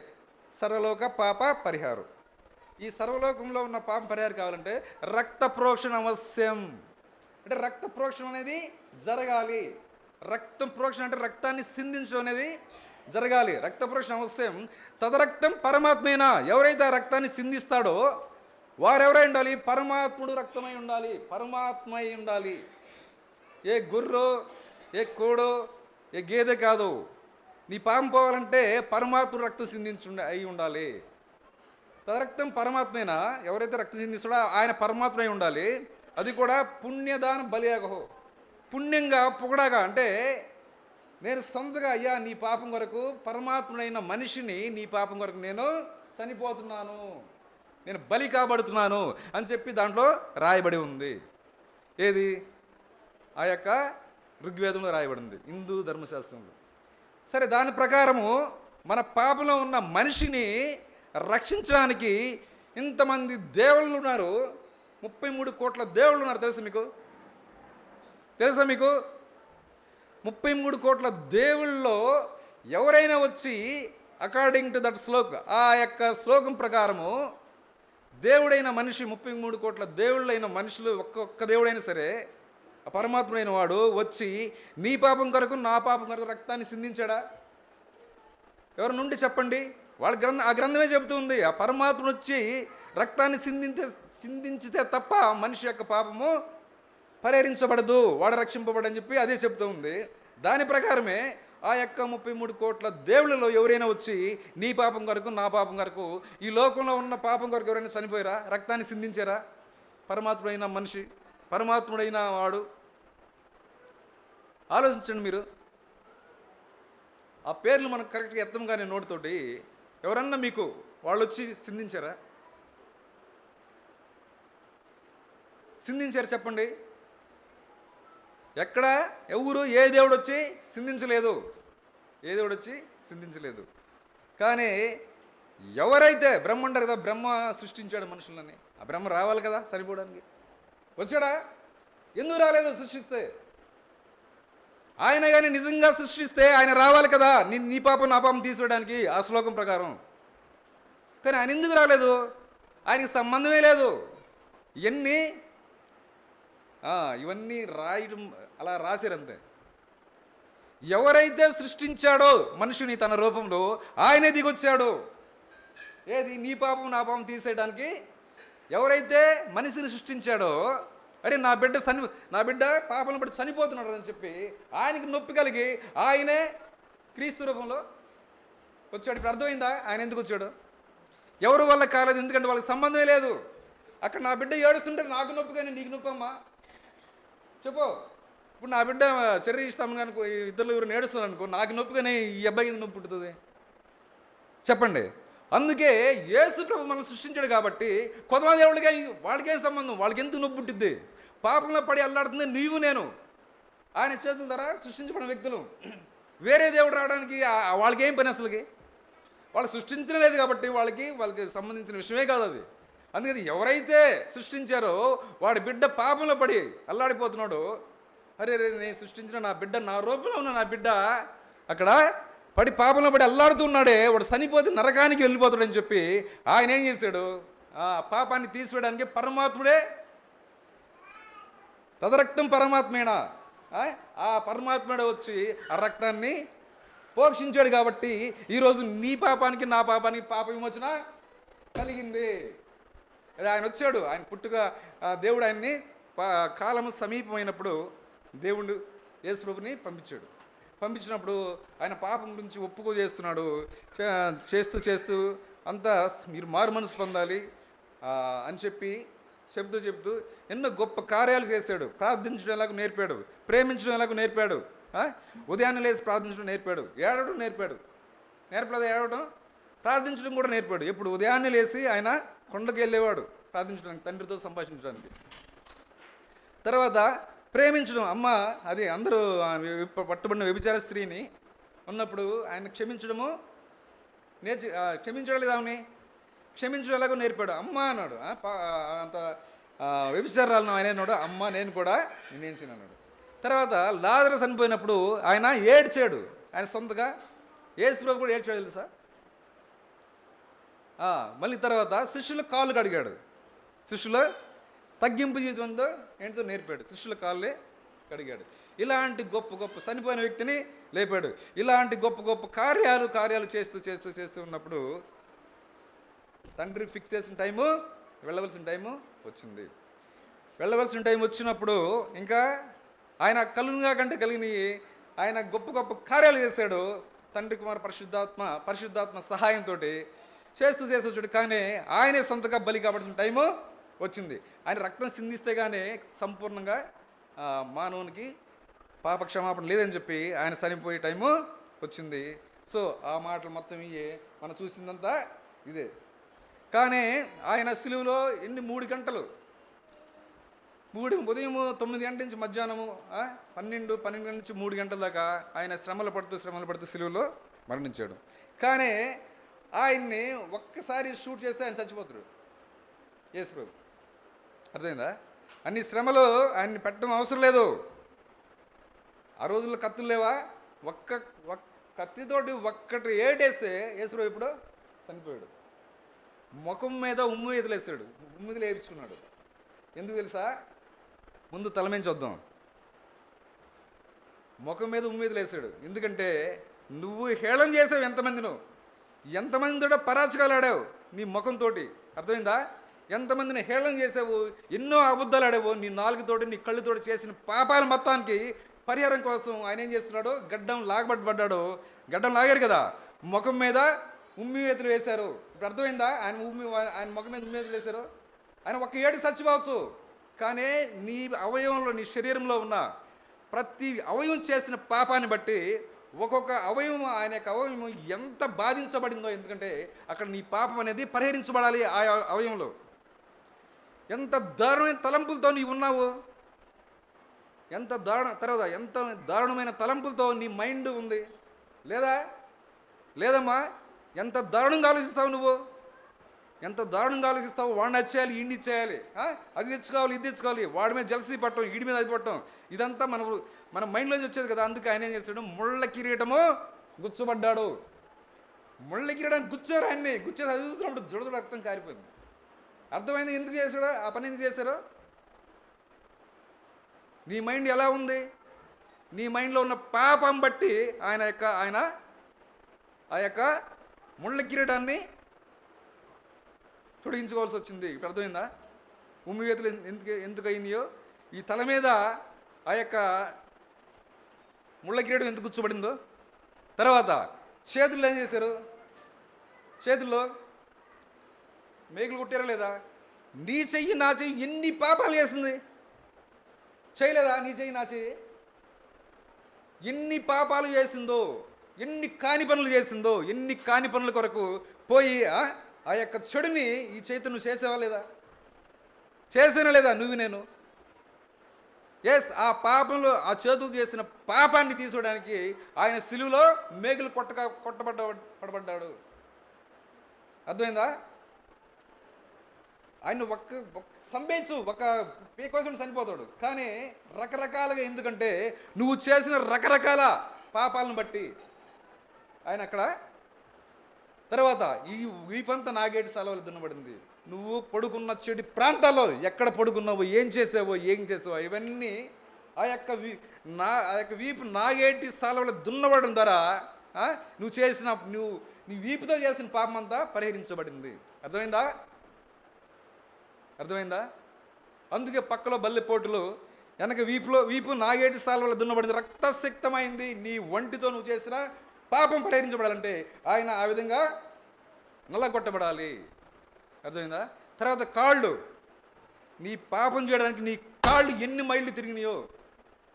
సర్వలోక పాప పరిహారం. ఈ సర్వలోకంలో ఉన్న పాపం పరిహారం కావాలంటే రక్త ప్రోక్షణ అవశ్యం. అంటే రక్త ప్రోక్షణ అనేది జరగాలి. రక్తం ప్రోక్షణ అంటే రక్తాన్ని సిందించడం అనేది జరగాలి. రక్త ప్రోక్షణ అవశ్యం. తదరక్తం పరమాత్మేనా, ఎవరైతే ఆ రక్తాన్ని సిందిస్తాడో వారెవరై ఉండాలి? పరమాత్ముడు రక్తమై ఉండాలి, పరమాత్మ అయి ఉండాలి. ఏ గొర్రె, ఏ కోడో, ఏ గేదె కాదు. నీ పాపం పోవాలంటే పరమాత్ముడు రక్తం అయి ఉండాలి. తదరక్తం పరమాత్మేనా, ఎవరైతే రక్తం సిందిస్తాడో ఆయన పరమాత్మ అయి ఉండాలి. అది కూడా పుణ్యదాన బలియాగో, పుణ్యంగా పొగడాగా. అంటే నేను సొంతగా అయ్యా నీ పాపం కొరకు, పరమాత్ముడైన మనిషిని నీ పాపం కొరకు నేను చనిపోతున్నాను, నేను బలి కాబడుతున్నాను అని చెప్పి దాంట్లో రాయబడి ఉంది. ఏది? ఆ యొక్క ఋగ్వేదంలో రాయబడింది, హిందూ ధర్మశాస్త్రంలో. సరే, దాని ప్రకారము మన పాపంలో ఉన్న మనిషిని రక్షించడానికి ఇంతమంది దేవుళ్ళు ఉన్నారు. 33 కోట్ల దేవుళ్ళు ఉన్నారు. తెలుసా మీకు? 33 కోట్ల దేవుళ్ళలో ఎవరైనా వచ్చి అకార్డింగ్ టు దట్ శ్లోక్, ఆ యొక్క శ్లోకం ప్రకారము దేవుడైన మనిషి, 33 కోట్ల దేవుళ్ళైన మనుషులు, ఒక్కొక్క దేవుడైనా సరే ఆ పరమాత్ముడైన వాడు వచ్చి నీ పాపం కొరకు నా పాపం కొరకు రక్తాన్ని సిందించాడా? ఎవరి నుండి చెప్పండి. వాళ్ళ ఆ గ్రంథమే చెబుతుంది, ఆ పరమాత్ముడు వచ్చి రక్తాన్ని సిందించితే తప్ప మనిషి యొక్క పాపము పరిహరించబడదు, వాడు రక్షింపబడని చెప్పి అదే చెప్తూ ఉంది. దాని ప్రకారమే ఆ యొక్క 33 కోట్ల దేవుళ్ళలో ఎవరైనా వచ్చి నీ పాపం కొరకు నా పాపం కొరకు, ఈ లోకంలో ఉన్న పాపం కొరకు ఎవరైనా చనిపోయారా? రక్తాన్ని సిందించారా? పరమాత్ముడైన మనిషి, పరమాత్ముడైన వాడు. ఆలోచించండి మీరు. ఆ పేర్లు మనకు కరెక్ట్గా ఎత్తం కానీ నోటితోటి ఎవరన్నా మీకు వాళ్ళు వచ్చి సిందించారా? చెప్పండి. ఎక్కడ ఎవరు ఏ దేవుడు వచ్చి సిందించలేదు, కానీ ఎవరైతే బ్రహ్మ అంటారు కదా, బ్రహ్మ సృష్టించాడు మనుషులని. ఆ బ్రహ్మ రావాలి కదా సరిపోవడానికి, వచ్చాడా? ఎందుకు రాలేదు? సృష్టిస్తే ఆయన కానీ నిజంగా సృష్టిస్తే ఆయన రావాలి కదా నీ పాపం నా పాపం తీసుకోవడానికి, ఆ శ్లోకం ప్రకారం. కానీ ఆయన ఎందుకు రాలేదు? ఆయనకి సంబంధమే లేదు. ఇవన్నీ రాయడం అలా రాశారంతే. ఎవరైతే సృష్టించాడో మనుషుని తన రూపంలో, ఆయనే దిగొచ్చాడు. ఏది? నీ పాపం నా పాపం తీసేయడానికి ఎవరైతే మనిషిని సృష్టించాడో, అరే నా బిడ్డ పాపం బట్టి చనిపోతున్నాడు అని చెప్పి ఆయనకి నొప్పి కలిగి ఆయనే క్రీస్తు రూపంలో వచ్చాడు. ఇప్పుడు అర్థమైందా ఆయన ఎందుకు వచ్చాడు? ఎవరు వల్ల కాలేదు, ఎందుకంటే వాళ్ళకి సంబంధమే లేదు. అక్కడ నా బిడ్డ ఏడుస్తుంటే నాకు నొప్పి కానీ నీకు నొప్పి అమ్మా చెప్పు. ఇప్పుడు నా బిడ్డ చర్య ఇస్తాము కనుకో, ఇద్దరు ఎవరు ఏడుస్తున్నాను అనుకో, నాకు నొప్పి కానీ ఈ అబ్బాయికి నొప్పి ఉంటుంది చెప్పండి. అందుకే యేసు ప్రభు మనం సృష్టించాడు కాబట్టి కొంతమంది దేవుడికి వాళ్ళకేం సంబంధం, వాళ్ళకి ఎందుకు నొప్పి పుట్టిద్ది? పాపంలో పడి అల్లాడుతుంది నీవు నేను. ఆయన చేతుల ద్వారా సృష్టించబడిన వ్యక్తులు. వేరే దేవుడు రావడానికి వాళ్ళకి ఏం పని? అసలుకి వాళ్ళు సృష్టించలేదు కాబట్టి వాళ్ళకి సంబంధించిన విషయమే కాదు అది. అందుకని ఎవరైతే సృష్టించారో వాడి బిడ్డ పాపంలో పడి అల్లాడిపోతున్నాడు. అరే నేను సృష్టించిన నా బిడ్డ, నా రూపంలో ఉన్న నా బిడ్డ అక్కడ పడి పాపంలో పడి అల్లాడుతున్నాడే, వాడు చనిపోతే నరకానికి వెళ్ళిపోతాడని చెప్పి ఆయన ఏం చేశాడు? ఆ పాపాన్ని తీసివేయడానికి పరమాత్ముడే, తదరక్తం పరమాత్మేనా, ఆ పరమాత్ముడే వచ్చి ఆ రక్తాన్ని పోషించాడు. కాబట్టి ఈరోజు నీ పాపానికి నా పాపానికి పాప విమోచన కలిగింది. ఆయన వచ్చాడు, ఆయన పుట్టుక దేవుడు ఆయన్ని కాలము సమీపమైనప్పుడు దేవుడు యేసు ప్రభుని పంపించినప్పుడు ఆయన పాపం గురించి ఒప్పుకో చేస్తున్నాడు. చేస్తూ అంతా మీరు మారు మనసు పొందాలి అని చెప్తూ ఎన్నో గొప్ప కార్యాలు చేశాడు. ప్రార్థించడం ఎలాగో నేర్పాడు, ప్రేమించడం ఎలాగో నేర్పాడు, ఉదయాన్నే లేచి ప్రార్థించడం నేర్పాడు, ఏడవడం నేర్పాడు. ఏడవడం, ప్రార్థించడం కూడా నేర్పాడు. ఎప్పుడు? ఉదయాన్నే లేచి ఆయన కొండకి వెళ్ళేవాడు ప్రార్థించడానికి, తండ్రితో సంభాషించడానికి. తర్వాత ప్రేమించడం, అమ్మ అది అందరూ పట్టుబడిన వ్యభిచార స్త్రీని ఉన్నప్పుడు ఆయన క్షమించడం లేదా ఆమెని క్షమించడం ఎలాగో నేర్పాడు. అమ్మ అన్నాడు. అంత వ్యభిచారాలను ఆయన అన్నాడు, అమ్మ నేను కూడా నిన్నేంచిన అన్నాడు. తర్వాత లాజరు చనిపోయినప్పుడు ఆయన ఏడ్చాడు. ఆయన సొంతగా యేసు ప్రభు కూడా ఏడ్చాడు తెలుసా. మళ్ళీ తర్వాత శిష్యుల కాళ్ళు కడిగాడు. శిష్యుల తగ్గింపు జీవితంతో ఏంటో నేర్పాడు. శిష్యుల కాళ్ళే కడిగాడు. ఇలాంటి గొప్ప గొప్ప చనిపోయిన వ్యక్తిని లేపాడు. ఇలాంటి గొప్ప గొప్ప కార్యాలు చేస్తూ ఉన్నప్పుడు తండ్రి ఫిక్స్ చేసిన టైము, వెళ్ళవలసిన టైము వచ్చింది. వెళ్ళవలసిన టైం వచ్చినప్పుడు ఇంకా ఆయన కలుగుగా కంటే కలిగిన ఆయన గొప్ప గొప్ప కార్యాలు చేశాడు. తండ్రి కుమార పరిశుద్ధాత్మ సహాయంతో చేస్తూ చూడు. కానీ ఆయనే సొంతగా బలి కావాల్సిన టైము వచ్చింది. ఆయన రక్తం సిందిస్తే కానీ సంపూర్ణంగా మానవునికి పాప క్షమాపణ లేదని చెప్పి ఆయన చనిపోయే టైము వచ్చింది. సో ఆ మాటలు మొత్తం ఇవే మనం చూసిందంతా ఇదే. కానీ ఆయన సిలువలో 3 గంటలు, ఉదయం 9 గంటల నుంచి మధ్యాహ్నము 12 గంటల నుంచి 3 గంటల దాకా ఆయన శ్రమలు పడుతూ సిలువలో మరణించాడు. కానీ ఆయన్ని ఒక్కసారి షూట్ చేస్తే ఆయన చచ్చిపోతాడు యేసు ప్రభు. అర్థమైందా? అన్ని శ్రమలు ఆయన్ని పెట్టడం అవసరం లేదు. ఆ రోజుల్లో కత్తులు లేవా? ఒక్క కత్తితోటి ఒక్కటి ఏటేస్తే యేసు ప్రభు ఇప్పుడు చనిపోయాడు. ముఖం మీద ఉమ్మిదలేసాడు, ఉమ్మిదలు వేయించుకున్నాడు. ఎందుకు తెలుసా? ముందు తలమేంచి వద్దాం. ముఖం మీద ఉమ్మిదలేసాడు. ఎందుకంటే నువ్వు హేళన చేసావు ఎంతమందితో పరాచకాలు ఆడావు నీ ముఖంతో. అర్థమైందా? ఎంతమందిని హేళన చేసావు, ఎన్నో అబద్ధాలు ఆడావు. నీ నాలుగుతోటి నీ కళ్ళుతోటి చేసిన పాపాల మొత్తానికి పరిహారం కోసం ఆయన ఏం చేస్తున్నాడు? గడ్డం లాగబడ్డాడు. గడ్డం లాగారు కదా, ముఖం మీద ఉమ్మివేతులు వేశారు. ఇప్పుడు అర్థమైందా? ఆయన ముఖం మీద ఉమ్మివేతులు వేశారు. ఆయన ఒక్క ఏడు చచ్చిపోవచ్చు, కానీ నీ అవయవంలో, నీ శరీరంలో ఉన్న ప్రతి అవయవం చేసిన పాపాన్ని బట్టి ఒక్కొక్క అవయవం, ఆయన యొక్క అవయవం ఎంత బాధించబడిందో. ఎందుకంటే అక్కడ నీ పాపం అనేది పరిహరించబడాలి. ఆ అవయవంలో ఎంత దారుణమైన తలంపులతో నీవు ఉన్నావు, ఎంత దారుణమైన తలంపులతో నీ మైండ్ ఉంది. లేదమ్మా, ఎంత దారుణంగా ఆలోచిస్తావు నువ్వు, ఎంత దారుణంగా ఆలోచిస్తావు. వాడిని వచ్చేయాలి, ఈడిని ఇచ్చేయాలి, అది తెచ్చుకోవాలి, ఇది తెచ్చుకోవాలి, వాడి మీద జలసీ పట్టడం, ఈడి మీద అది పట్టడం, ఇదంతా మన మైండ్లోంచి వచ్చేది కదా. అందుకే ఆయన ఏం చేశాడు? ముళ్ళ కిరీటము గుచ్చబడ్డాడు. ముళ్ళ కిరీటాన్ని గుచ్చారు. ఆయన్ని గుచ్చేసి అది చూస్తున్నప్పుడు జుడజుడ రక్తం కారిపోయింది. అర్థమైంది ఎందుకు చేశాడో? ఆ పని ఎందుకు చేశారో? నీ మైండ్ ఎలా ఉంది? నీ మైండ్లో ఉన్న పాపం బట్టి ఆయన ఆ యొక్క ముళ్ళ కిరీటాన్ని తొడిగించుకోవాల్సి వచ్చింది. ఇప్పుడు అర్థమైందా? ఉమ్మివేతులు ఎందుకు అయినాయో, ఈ తల మీద ఆ యొక్క ముళ్ళ కిరీటం ఎందుకు కూర్చోబడిందో. తర్వాత చేతుల్లో ఏం చేశారు? చేతుల్లో మేకులు కుట్టారా లేదా? నీ చెయ్యి నా చెయ్యి ఎన్ని పాపాలు చేసింది, చేయలేదా? నీ చెయ్యి నా చెయ్యి ఎన్ని పాపాలు చేసిందో, ఎన్ని కాని పనులు చేసిందో, ఎన్ని కాని పనుల కొరకు పోయి ఆ యొక్క చెడుని ఈ చేతి నువ్వు చేసేవా లేదా? చేసానా లేదా నువ్వు నేను? ఎస్, ఆ పాపంలో ఆ చేతులు చేసిన పాపాన్ని తీసుకోవడానికి ఆయన సిలువలో మేకులు పడబడ్డాడు. అర్థమైందా? ఆయన సంబేచు ఒక పే కోసం చనిపోతాడు, కానీ రకరకాలుగా. ఎందుకంటే నువ్వు చేసిన రకరకాల పాపాలను బట్టి ఆయన అక్కడ. తర్వాత ఈ వీపంతా నాగేటి సెలవులు దున్నబడింది. నువ్వు పడుకున్న చెడు ప్రాంతాల్లో ఎక్కడ పడుకున్నావో, ఏం చేసావో ఇవన్నీ ఆ యొక్క వీపు నాగేటి సెలవులు దున్నబడడం ద్వారా నీ వీపుతో చేసిన పాపం అంతా పరిహరించబడింది. అర్థమైందా? అందుకే పక్కలో బల్లెపోటులు, వెనక వీపు నాగేటి సాల్వల దున్నబడింది, రక్తసిక్తమైంది. నీ ఒంటితో నువ్వు చేసిన పాపం పరిహరించబడాలంటే ఆయన ఆ విధంగా నల్లగొట్టబడాలి. అర్థమైందా? తర్వాత కాళ్ళు, నీ పాపం చేయడానికి నీ కాళ్ళు ఎన్ని మైళ్ళు తిరిగినాయో,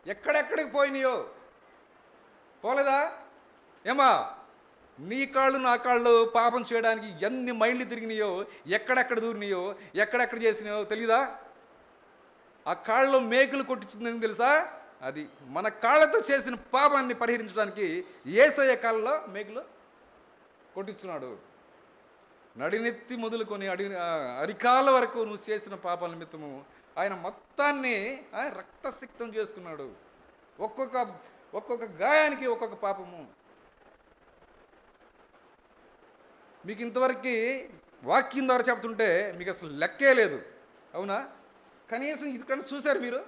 ఎక్కడెక్కడికి పోయినాయో, పోలేదా? ఏమా, నీ కాళ్ళు నా కాళ్ళు పాపం చేయడానికి ఎన్ని మైళ్ళు తిరిగినాయో, ఎక్కడెక్కడ దూరినాయో, ఎక్కడెక్కడ చేసినాయో తెలీదా? ఆ కాళ్ళలో మేకులు కొట్టించిందని తెలుసా? అది మన కాళ్ళతో చేసిన పాపాన్ని పరిహరించడానికి యేసయ్య కాళ్ళలో మేకులు కొట్టించుకున్నాడు. నడినెత్తి మొదలుకొని అరికాల వరకు నువ్వు చేసిన పాపాల నిమిత్తము ఆయన మొత్తాన్ని రక్తసిక్తం చేసుకున్నాడు. ఒక్కొక్క గాయానికి ఒక్కొక్క పాపము. మీకు ఇంతవరకు వాక్యం ద్వారా చెప్తుంటే మీకు అసలు లెక్కే లేదు, అవునా? కనీసం ఇది కన్నా చూశారు మీరు?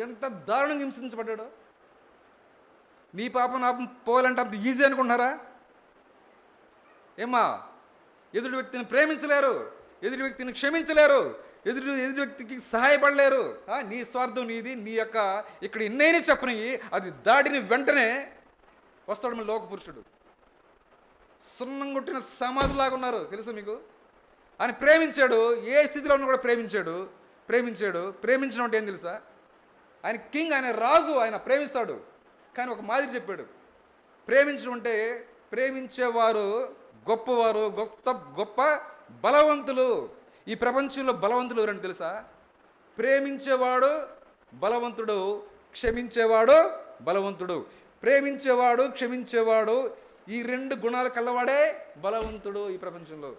ఎంత దారుణంగా హింసించబడ్డాడో. నీ పాపం నా పాపం పోవాలంటే అంత ఈజీ అనుకుంటున్నారా? ఏమ్మా, ఎదుటి వ్యక్తిని ప్రేమించలేరు, ఎదుటి వ్యక్తిని క్షమించలేరు, ఎదుటి వ్యక్తికి సహాయపడలేరు. నీ స్వార్థం నీది, నీ యొక్క ఇక్కడ ఎన్నైనా చెప్పని అది దాడిని వెంటనే వస్తాడు మన లోక పురుషుడు. సున్నం కొట్టిన సమాధులాగా ఉన్నారు తెలుసా మీకు. ఆయన ప్రేమించాడు, ఏ స్థితిలో ఉన్నా కూడా ప్రేమించాడు. ప్రేమించడం అంటే ఏం తెలుసా? ఆయన కింగ్, ఆయన రాజు, ఆయన ప్రేమిస్తాడు. కానీ ఒక మాదిరి చెప్పాడు, ప్రేమించడం అంటే ప్రేమించేవారు గొప్పవారు, గొప్ప బలవంతులు. ఈ ప్రపంచంలో బలవంతులు ఎవరంటే తెలుసా? ప్రేమించేవాడు బలవంతుడు, క్షమించేవాడు బలవంతుడు. ప్రేమించేవాడు, క్షమించేవాడు, ఈ రెండు గుణాలు కలవాడే బలవంతుడు ఈ ప్రపంచంలో.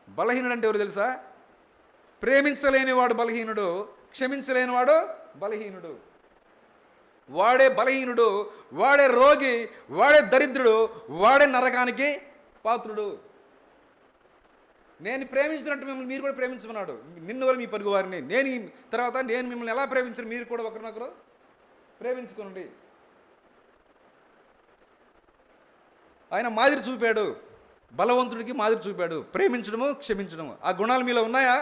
బలహీనుడు అంటే ఎవరు తెలుసా? ప్రేమించలేనివాడు బలహీనుడు, క్షమించలేనివాడు బలహీనుడు. వాడే బలహీనుడు, వాడే రోగి, వాడే దరిద్రుడు, వాడే నరకానికి పాత్రుడు. నేను ప్రేమించినట్టు మిమ్మల్ని మీరు కూడా ప్రేమించమన్నాడు. నిన్ను వల్ల మీ పొరుగు వారిని, నేను మిమ్మల్ని ఎలా ప్రేమించను మీరు కూడా ఒకరినొకరు ప్రేమించుకోండి. ఆయన మాదిరి చూపాడు, బలవంతుడికి మాదిరి చూపాడు. ప్రేమించడము, క్షమించడము, ఆ గుణాలు మీలో ఉన్నాయా?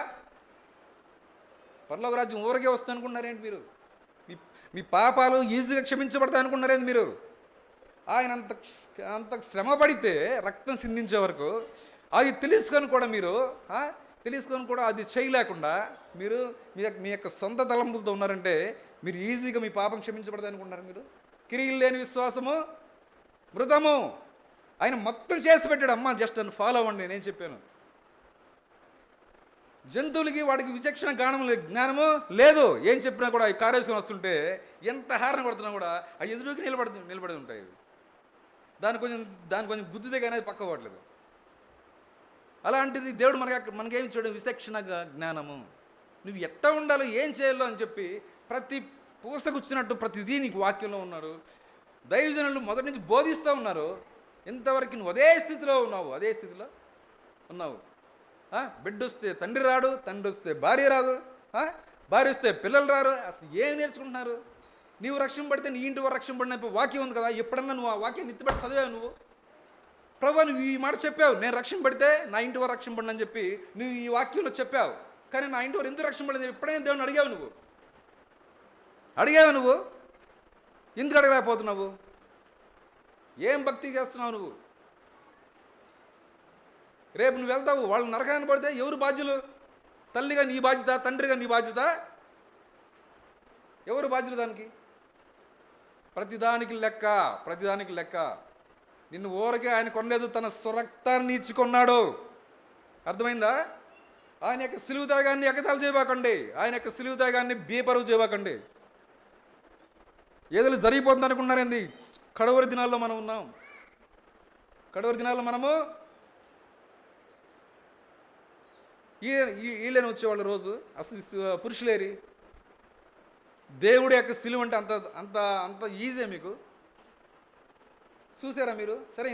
పరలోక రాజ్యం ఊరికే వస్తుంది అనుకుంటున్నారేంటి మీరు? మీ పాపాలు ఈజీగా క్షమించబడతాయి అనుకుంటున్నారేంటి మీరు? ఆయన అంత శ్రమ పడితే రక్తం సిందించే వరకు అది తెలుసుకొని కూడా అది చేయలేకుండా మీరు మీ యొక్క సొంత తలంపులతో ఉన్నారంటే మీరు ఈజీగా మీ పాపం క్షమించబడతాయి అనుకుంటున్నారు మీరు? క్రియలు లేని విశ్వాసము మృతము. ఆయన మొత్తం చేసి పెట్టాడు. అమ్మ జస్ట్ నన్ను ఫాలో అవ్వండి, నేను చెప్పాను. జంతువులకి వాడికి విచక్షణ జ్ఞానము లేదు. ఏం చెప్పినా కూడా కారేసుకొని వస్తుంటే ఎంత హారణ కొడుతున్నా కూడా ఆ ఎదురుకి నిలబడి ఉంటాయి. దాని కొంచెం గుద్దితే కానీ అది పక్క పోవట్లేదు. అలాంటిది దేవుడు మనకేమి ఇచ్చాడు? విచక్షణ జ్ఞానము. నువ్వు ఎట్లా ఉండాలో, ఏం చేయాలో అని చెప్పి ప్రతి పూసకొచ్చినట్టు ప్రతిదీ నీకు వాక్యంలో ఉన్నారు. దైవజనులు మొదటి నుంచి బోధిస్తూ ఉన్నారు. ఇంతవరకు నువ్వు అదే స్థితిలో ఉన్నావు. బిడ్డ వస్తే తండ్రి రాడు, తండ్రి వస్తే భార్య రాదు, భార్య వస్తే పిల్లలు రారు. అసలు ఏం నేర్చుకుంటున్నారు? నీవు రక్షణ పడితే నీ ఇంటి వారు రక్షణ పడిన వాక్యం ఉంది కదా, ఎప్పుడన్నా నువ్వు ఆ వాక్యాన్ని ఎత్తిపడి చదివావు? నువ్వు ప్రభు నువ్వు ఈ మాట చెప్పావు, నేను రక్షణ పడితే నా ఇంటి వారు రక్షణ పడినని చెప్పి నువ్వు ఈ వాక్యంలో చెప్పావు. కానీ నా ఇంటి వారు ఎందుకు రక్షణ పడింది ఎప్పుడైనా దేవుని అడిగావు? నువ్వు ఎందుకు అడగలేకపోతున్నావు? ఏం భక్తి చేస్తున్నావు నువ్వు? రేపు నువ్వు వెళ్తావు, వాళ్ళు నరకాన్ని పడితే ఎవరు బాధ్యులు? తల్లిగా నీ బాధ్యత, తండ్రిగా నీ బాధ్యత, ఎవరు బాధ్యులు దానికి? ప్రతిదానికి లెక్క. నిన్ను ఊరకే ఆయన కొనలేదు, తన స్వరక్తాన్ని ఇచ్చుకున్నాడు. అర్థమైందా? ఆయన యొక్క సిలువ త్యాగాన్ని ఎగతాళి చేయబాకండి, ఆయన యొక్క సిలువ త్యాగాన్ని బీపరువు చేయబాకండి. ఏదో జరిగిపోతుంది అనుకున్నారేంది? కడవరి దినాల్లో మనం ఉన్నాం. కడవరి దినాల్లో మనము వీళ్ళని వచ్చేవాళ్ళు రోజు. అసలు పురుషులేరి దేవుడి యొక్క సిలువ అంటే అంత ఈజీ మీకు చూసారా మీరు? సరే,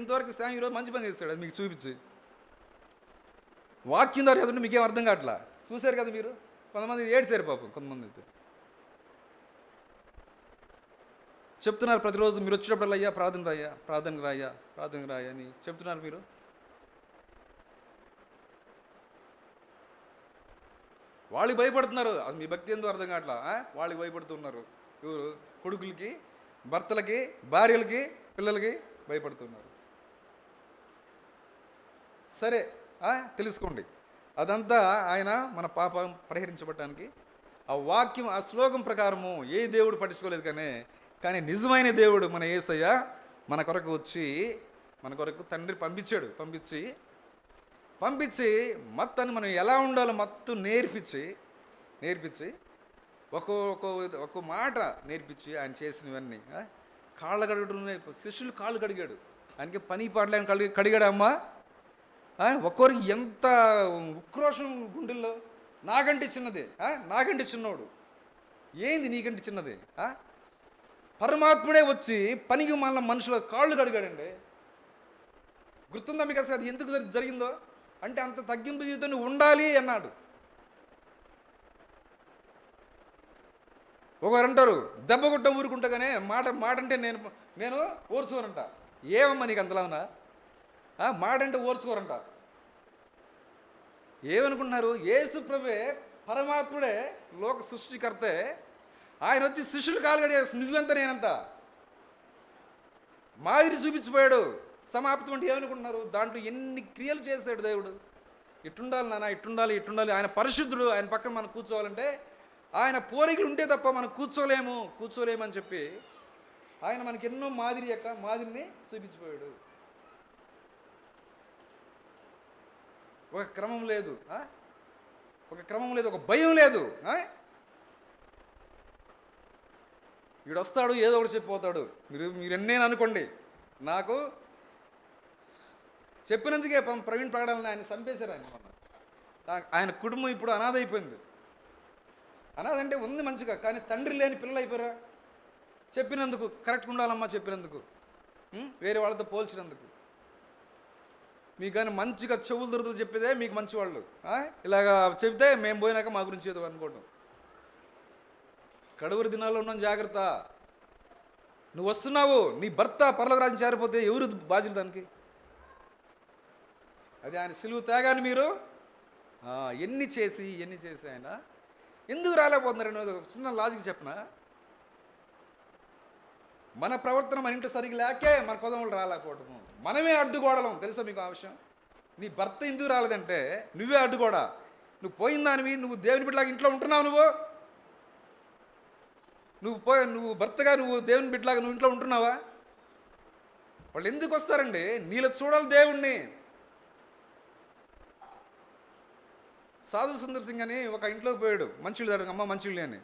ఇంతవరకు శామ్ ఈరోజు మంచి పని చేస్తాడు, అది మీకు చూపించి వాక్యం ద్వారా చదువుతుంటే మీకేం అర్థం కావట్లా. చూశారు కదా మీరు. కొంతమంది ఏడ్చారు పాపం. కొంతమంది అయితే చెప్తున్నారు ప్రతిరోజు మీరు వచ్చేటప్పుడు అయ్యా ప్రార్థన రాయ్యా అని చెప్తున్నారు మీరు. వాళ్ళకి భయపడుతున్నారు. అది మీ భక్తి ఎందుకు అర్థం కావట్లా. వాళ్ళకి భయపడుతున్నారు. ఎవరు? కొడుకులకి, భర్తలకి, భార్యలకి, పిల్లలకి భయపడుతున్నారు. సరే, తెలుసుకోండి. అదంతా ఆయన మన పాపం పరిహరించబడటానికి ఆ వాక్యం, ఆ శ్లోకం ప్రకారము ఏ దేవుడు పట్టించుకోలేదు. కానీ నిజమైన దేవుడు మన యేసయ్య మన కొరకు వచ్చి, మన కొరకు తండ్రి పంపించి మొత్తాన్ని మనం ఎలా ఉండాలో మొత్తం నేర్పించి ఒక్కో మాట నేర్పించి ఆయన చేసినవన్నీ. కాళ్ళ కడగడం, శిష్యులు కాళ్ళు కడిగాడు. ఆయనకి పని పాటలు కడిగాడమ్మా. ఒక్కొరికి ఎంత ఉక్రోషం గుండెల్లో. నాకంటే చిన్నోడు ఏంది నీకంటే చిన్నది? పరమాత్ముడే వచ్చి పనికి మళ్ళీ మనుషుల కాళ్ళు కడిగాడండి. గుర్తుందా మీకు? అసలు అది ఎందుకు జరిగిందో అంటే అంత తగ్గింపు జీవితం ఉండాలి అన్నాడు. ఒకరు అంటారు దెబ్బ కొట్ట ఊరుకుంటాగానే మాట మాట అంటే నేను ఓర్చుకోనంట. ఏమమ్మా నీకు అంతలానా? మాట అంటే ఓర్చుకోరంట. ఏమనుకుంటున్నారు? యేసు ప్రభువే పరమాత్ముడే లోక సృష్టికర్తే, ఆయన వచ్చి శిష్యులు కాలుగడే నువ్వెంత నేనంత మాదిరి చూపించిపోయాడు. సమాప్తం అంటే ఏమనుకుంటున్నారు? దాంట్లో ఎన్ని క్రియలు చేశాడు దేవుడు. ఇట్టుండాలి నాన్న, ఇట్టుండాలి, ఇట్టుండాలి. ఆయన పరిశుద్ధుడు, ఆయన పక్కన మనం కూర్చోవాలంటే ఆయన పోలికలు ఉంటే తప్ప మనం కూర్చోలేమని చెప్పి ఆయన మనకి ఎన్నో మాదిరిని చూపించిపోయాడు. ఒక క్రమం లేదు, ఒక భయం లేదు. వీడు వస్తాడు, ఏదో ఒకటి చెప్పిపోతాడు. మీరు ఎన్నేను అనుకోండి, నాకు చెప్పినందుకే ప్రవీణ్ ప్రకటనని ఆయన చంపేశారు. ఆయన కుటుంబం ఇప్పుడు అనాథ అయిపోయింది. అనాథ అంటే ఉంది మంచిగా, కానీ తండ్రి లేని పిల్లలు అయిపోయారా? చెప్పినందుకు, కరెక్ట్గా ఉండాలమ్మా చెప్పినందుకు, వేరే వాళ్ళతో పోల్చినందుకు. మీకు కానీ మంచిగా చెవులు దొరుకులు చెప్పేదే మీకు మంచివాళ్ళు. ఇలాగా చెబితే మేము పోయినాక మా గురించి ఏదో అనుకోవటం. కడువురి దినాల్లో ఉన్నాం, జాగ్రత్త. నువ్వు వస్తున్నావు, నీ భర్త పరలోక రాజ్యం చేరిపోతే ఎవరు బాధ్యులు దానికి? అది ఆయన సిలువు త్యాగాన్ని మీరు ఎన్ని చేసి ఆయన ఎందుకు రాలేకపోతున్నారు? చిన్న లాజిక్ చెప్పనా? మన ప్రవర్తన మన ఇంట్లో సరిగ్గా లేకే మన కొదములు రాలేకపోవటము, మనమే అడ్డుగోడలం. తెలుసా మీకు ఆ విషయం? నీ భర్త ఎందుకు రాలేదంటే నువ్వే అడ్డుగోడ. నువ్వు పోయిన దానివి, నువ్వు దేవుని బిడ్డలాగా ఇంట్లో ఉంటున్నావు. నువ్వు భర్తగా నువ్వు దేవుని బిడ్డలాగా నువ్వు ఇంట్లో ఉంటున్నావా? వాళ్ళు ఎందుకు వస్తారండి? నీలో చూడాలి దేవుణ్ణి. సాధు సుందర్ సింగ్ అని ఒక ఇంట్లోకి పోయాడు, మంచిళ్ళు తాడు, అమ్మ మంచిళ్ళు అని.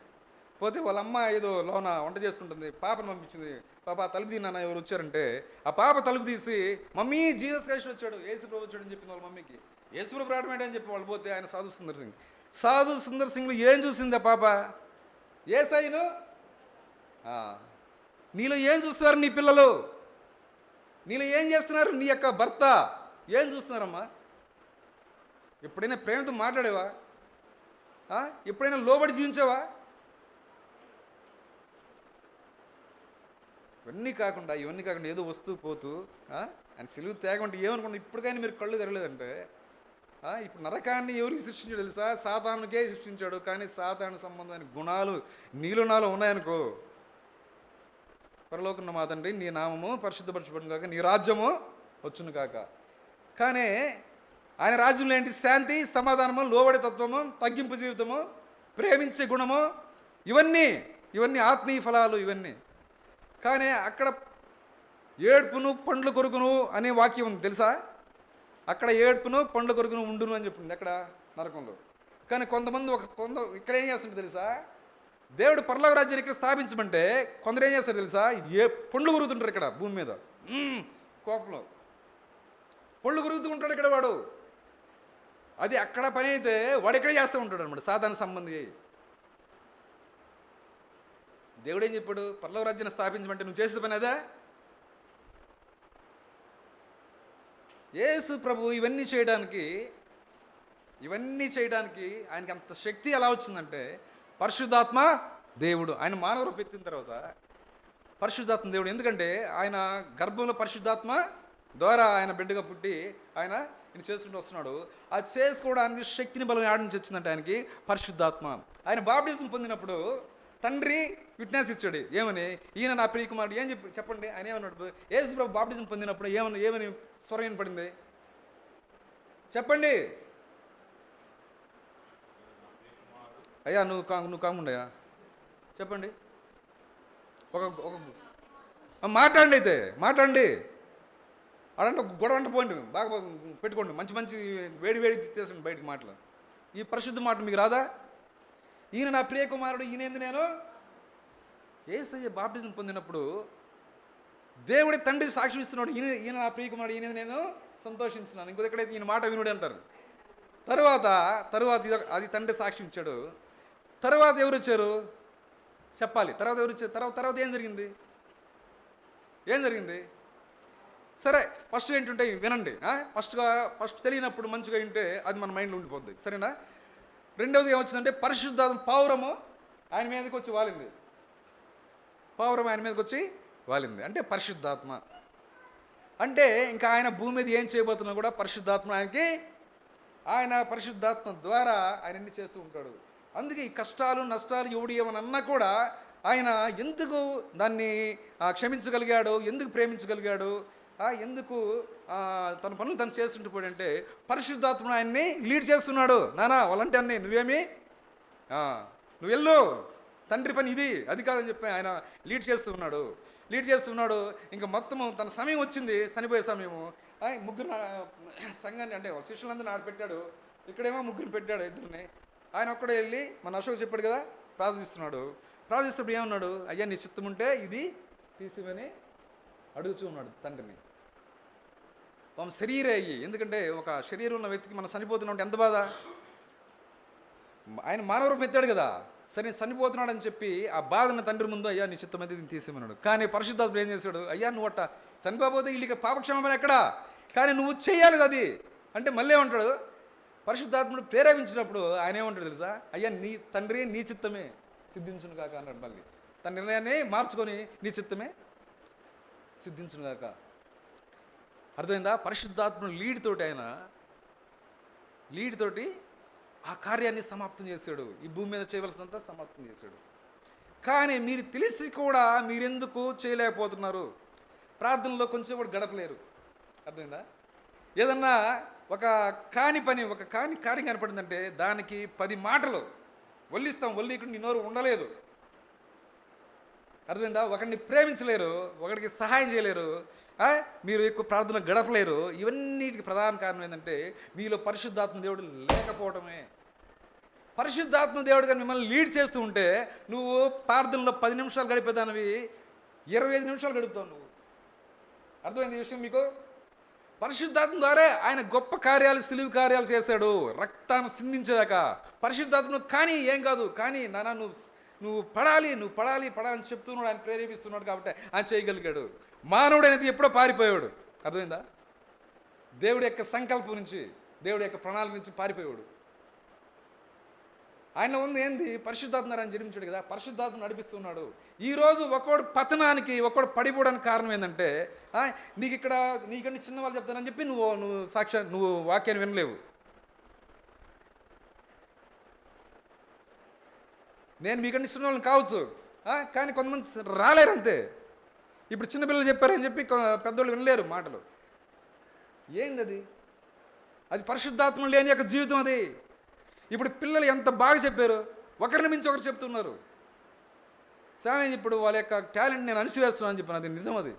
పోతే వాళ్ళ అమ్మ ఏదో లోన వంట చేసుకుంటుంది, పాపను పంపించింది. పాప తలుపు తీనా ఎవరు వచ్చారంటే ఆ పాప తలుపు తీసి, మమ్మీ జీసస్ క్రైస్ట్ వచ్చాడు, యేసు ప్రభు వచ్చాడు అని చెప్పింది వాళ్ళ మమ్మీకి. యేసు ప్రభు రావడం అని చెప్పి వాళ్ళు పోతే ఆయన సాధు సుందర్ సింగ్లో ఏం చూసింది ఆ పాప? యేసయ్యను. నీలో ఏం చూస్తున్నారు నీ పిల్లలు? నీలో ఏం చేస్తున్నారు నీ యొక్క భర్త? ఏం చూస్తున్నారమ్మా? ఎప్పుడైనా ప్రేమతో మాట్లాడేవా? ఎప్పుడైనా లోబడి జీవించావా? ఇవన్నీ కాకుండా ఏదో వస్తూ పోతూ ఆయన సిలువు త్యాగమంటే ఏమనుకోండి. ఇప్పటికైనా మీరు కళ్ళు తెరలేదంటే ఇప్పుడు నరకాన్ని ఎవరికి సృష్టించాడు తెలుసా? సాతానుకే సృష్టించాడు. కానీ సాతాను సంబంధమైన గుణాలు నీలో నాలో ఉన్నాయనుకో, పరలోకన్న మా తండ్రి నీ నామము పరిశుద్ధపరచబడును కాక, నీ రాజ్యము వచ్చును కాక. కానీ ఆయన రాజ్యంలో ఏంటి? శాంతి, సమాధానము, లోబడి తత్వము, తగ్గింపు జీవితము, ప్రేమించే గుణము, ఇవన్నీ ఆత్మీయ ఫలాలు ఇవన్నీ. కానీ అక్కడ ఏడ్పును పండ్ల కొరుకును అనే వాక్యం ఉంది తెలుసా? అక్కడ ఏడ్పును పండ్ల కొరుకును ఉండును అని చెప్పింది అక్కడ నరకంలో. కానీ కొంతమంది ఇక్కడ ఏం చేస్తుంటారు తెలుసా? దేవుడు పరలోక రాజ్యాన్ని ఇక్కడ స్థాపించమంటే కొందరు ఏం చేస్తారు తెలుసా? పండ్లు కొరుకుతుంటారు ఇక్కడ భూమి మీద, కోపంలో పళ్ళు కొరుకుతూ ఉంటాడు ఇక్కడ వాడు. అది అక్కడ పని అయితే వాడు ఎక్కడే చేస్తూ ఉంటాడు అనమాట, సాధారణ సంబంధి. దేవుడు ఏం చెప్పాడు? పరలోక రాజ్యాన్ని స్థాపించమంటే నువ్వు చేసే పని అదే. యేసు ప్రభు ఇవన్నీ చేయడానికి ఆయనకి అంత శక్తి ఎలా వచ్చిందంటే పరిశుద్ధాత్మ దేవుడు. ఆయన మానవ రూపం ఎత్తిన తర్వాత పరిశుద్ధాత్మ దేవుడు. ఎందుకంటే ఆయన గర్భంలో పరిశుద్ధాత్మ ద్వారా ఆయన బిడ్డగా పుట్టి ఆయన చేసుకుంటూ వస్తున్నాడు. ఆ చేసుకోవడానికి శక్తిని బలం ఆడ నుంచి వచ్చిందంటే ఆయనకి పరిశుద్ధాత్మ. ఆయన బాప్టిజం పొందినప్పుడు తండ్రి విట్నెస్ ఇచ్చాడు. ఏమని? ఈయన నా ప్రియకుమారుడు. ఏం చెప్పండి ఆయన ఏమన్నాడు? యేసు ప్రభు బాప్టిజం పొందినప్పుడు ఏమని స్వరం వినపడింది చెప్పండి? అయ్యా నువ్వు కాముండయా చెప్పండి. మాట్లాడండి. అడంటే గొడవ అంటే పోండి, బాగా పెట్టుకోండి, మంచి వేడి తీసుకోండి బయటికి మాటలు. ఈ పరిశుద్ధ మాట మీకు రాదా? ఈయన నా ప్రియ కుమారుడు, ఈయనేంది నేను. యేసయ్య బాప్టిజం పొందినప్పుడు దేవుడి తండ్రి సాక్షి ఇస్తున్నాడు, ఈయన నా ప్రియ కుమారుడు, ఈయన నేను సంతోషిస్తున్నాను. ఇంకో ఎక్కడైతే ఈయన మాట వినుడు అంటారు. తర్వాత అది తండ్రి సాక్ష్యం ఇచ్చాడు. తర్వాత ఎవరు వచ్చారు చెప్పాలి. తర్వాత ఎవరు వచ్చారు? తర్వాత ఏం జరిగింది? సరే, ఫస్ట్ ఏంటంటే వినండి. ఫస్ట్ తెలియనప్పుడు మంచిగా వింటే అది మన మైండ్లో ఉండిపోద్ది, సరేనా? రెండవది ఏమొచ్చిందంటే పరిశుద్ధాత్మ పావురము ఆయన మీదకి వచ్చి వాలింది. పావురం ఆయన మీదకి వచ్చి వాలింది. అంటే పరిశుద్ధాత్మ అంటే ఇంకా ఆయన భూమి మీద ఏం చేయబోతున్నా కూడా పరిశుద్ధాత్మ ఆయన పరిశుద్ధాత్మ ద్వారా ఆయన అన్ని చేస్తూ ఉంటాడు. అందుకే ఈ కష్టాలు నష్టాలు ఎవడు ఏమని అన్నా కూడా ఆయన ఎందుకు దాన్ని క్షమించగలిగాడు, ఎందుకు ప్రేమించగలిగాడు, ఎందుకు తన పనులు తను చేస్తుంటే పరిశుద్ధాత్మ ఆయన్ని లీడ్ చేస్తున్నాడు. నానా వాళ్ళంటే అన్నీ నువ్వేమి నువ్వు వెళ్ళు, తండ్రి పని ఇది అది కాదని చెప్పి ఆయన లీడ్ చేస్తున్నాడు. ఇంకా మొత్తము తన సమయం వచ్చింది, చనిపోయే సమయము. ముగ్గురు సంఘాన్ని అంటే శిష్యులందరినీ ఆడపెట్టాడు, ఇక్కడేమో ముగ్గురిని పెట్టాడు, ఇద్దరిని. ఆయన ఒక్కడే వెళ్ళి మన అశోక్ చెప్పాడు కదా, ప్రార్థిస్తున్నప్పుడు ఏమన్నాడు, అయ్యా నీ చిత్తం ఉంటే ఇది తీసివని అడుగుతూ ఉన్నాడు తండ్రిని. శరీరే అయ్యి, ఎందుకంటే ఒక శరీరం ఉన్న వ్యక్తికి మనం చనిపోతున్నాం ఎంత బాధ. ఆయన మానవ రూపం ఎత్తాడు కదా, సరే చనిపోతున్నాడు అని చెప్పి ఆ బాధను తండ్రి ముందు అయ్యా నీ చిత్తం అయితే దీన్ని తీసేమన్నాడు. కానీ పరిశుద్ధాత్ముడు ఏం చేశాడు, అయ్యా నువ్వు అట్ట చనిపోతే వీళ్ళకి పాపక్షమాపణ ఎక్కడా, కానీ నువ్వు చేయాలి అది అంటే మళ్ళీ ఏమంటాడు, పరిశుద్ధాత్ముడు ప్రేరేపించినప్పుడు ఆయన ఏమంటాడు తెలుసా, అయ్యా నీ తండ్రి నీ చిత్తమే సిద్ధించును కాక అన్నాడు. మళ్ళీ తన నిర్ణయాన్ని మార్చుకొని నీ చిత్తమే సిద్ధించును కాక. అర్థమైందా? పరిశుద్ధాత్ముడు లీడ్ తోటి ఆ కార్యాన్ని సమాప్తం చేశాడు, ఈ భూమి మీద చేయవలసినంత సమాప్తం చేశాడు. కానీ మీరు తెలిసి కూడా మీరెందుకు చేయలేకపోతున్నారు, ప్రార్థనలో కొంచెం కూడా గడపలేరు. అర్థమైందా? ఏదన్నా ఒక కాని పని, ఒక కార్యం కనపడిందంటే దానికి 10 మాటలు వల్లిక్కడ నీ నోరు ఉండలేదు. అర్థమైందా? ఒకరిని ప్రేమించలేరు, ఒకరికి సహాయం చేయలేరు, మీరు ఎక్కువ ప్రార్థన గడపలేరు. ఇవన్నిటికి ప్రధాన కారణం ఏంటంటే మీలో పరిశుద్ధాత్మ దేవుడు లేకపోవడమే. పరిశుద్ధాత్మ దేవుడు కానీ మిమ్మల్ని లీడ్ చేస్తూ ఉంటే నువ్వు ప్రార్థనలో 10 నిమిషాలు గడిపేదానివి 25 నిమిషాలు గడుపుతావు నువ్వు. అర్థమైంది ఈ విషయం మీకు? పరిశుద్ధాత్మ ద్వారా ఆయన గొప్ప కార్యాలు, సిలువు కార్యాలు చేశాడు, రక్తాన్ని సిందించేదాకా. పరిశుద్ధాత్మ కానీ ఏం కాదు, కానీ నాన్న నువ్వు పడాలి అని చెప్తున్నాడు, ఆయన ప్రేరేపిస్తున్నాడు కాబట్టి ఆయన చేయగలిగాడు. మానవుడు అనేది ఎప్పుడో పారిపోయాడు. అర్థమైందా? దేవుడి యొక్క సంకల్పం నుంచి, దేవుడి యొక్క ప్రణాళిక నుంచి పారిపోయాడు. ఆయన ఉంది ఏంది, పరిశుద్ధాత్మ ఆయన జన్మించాడు కదా, పరిశుద్ధాత్మ నడిపిస్తున్నాడు. ఈరోజు ఒకడు పతనానికి, ఒకడు పడిపోవడానికి కారణం ఏంటంటే నీకన్నా చిన్నవాళ్ళు చెప్తానని చెప్పి నువ్వు వాక్యాన్ని వినలేవు. నేను మీకన్నా చిన్న వాళ్ళని కావచ్చు, కానీ కొంతమంది రాలేరు అంతే. ఇప్పుడు చిన్నపిల్లలు చెప్పారని చెప్పి పెద్దోళ్ళు వినలేరు మాటలు. ఏంది అది పరిశుద్ధాత్మ లేని యొక్క జీవితం అది. ఇప్పుడు పిల్లలు ఎంత బాగా చెప్పారు, ఒకరిని మించి ఒకరు చెప్తున్నారు. సామే ఇప్పుడు వాళ్ళ యొక్క టాలెంట్ నేను అణిసివేస్తున్నాను అని చెప్పాను, అది నిజం. అది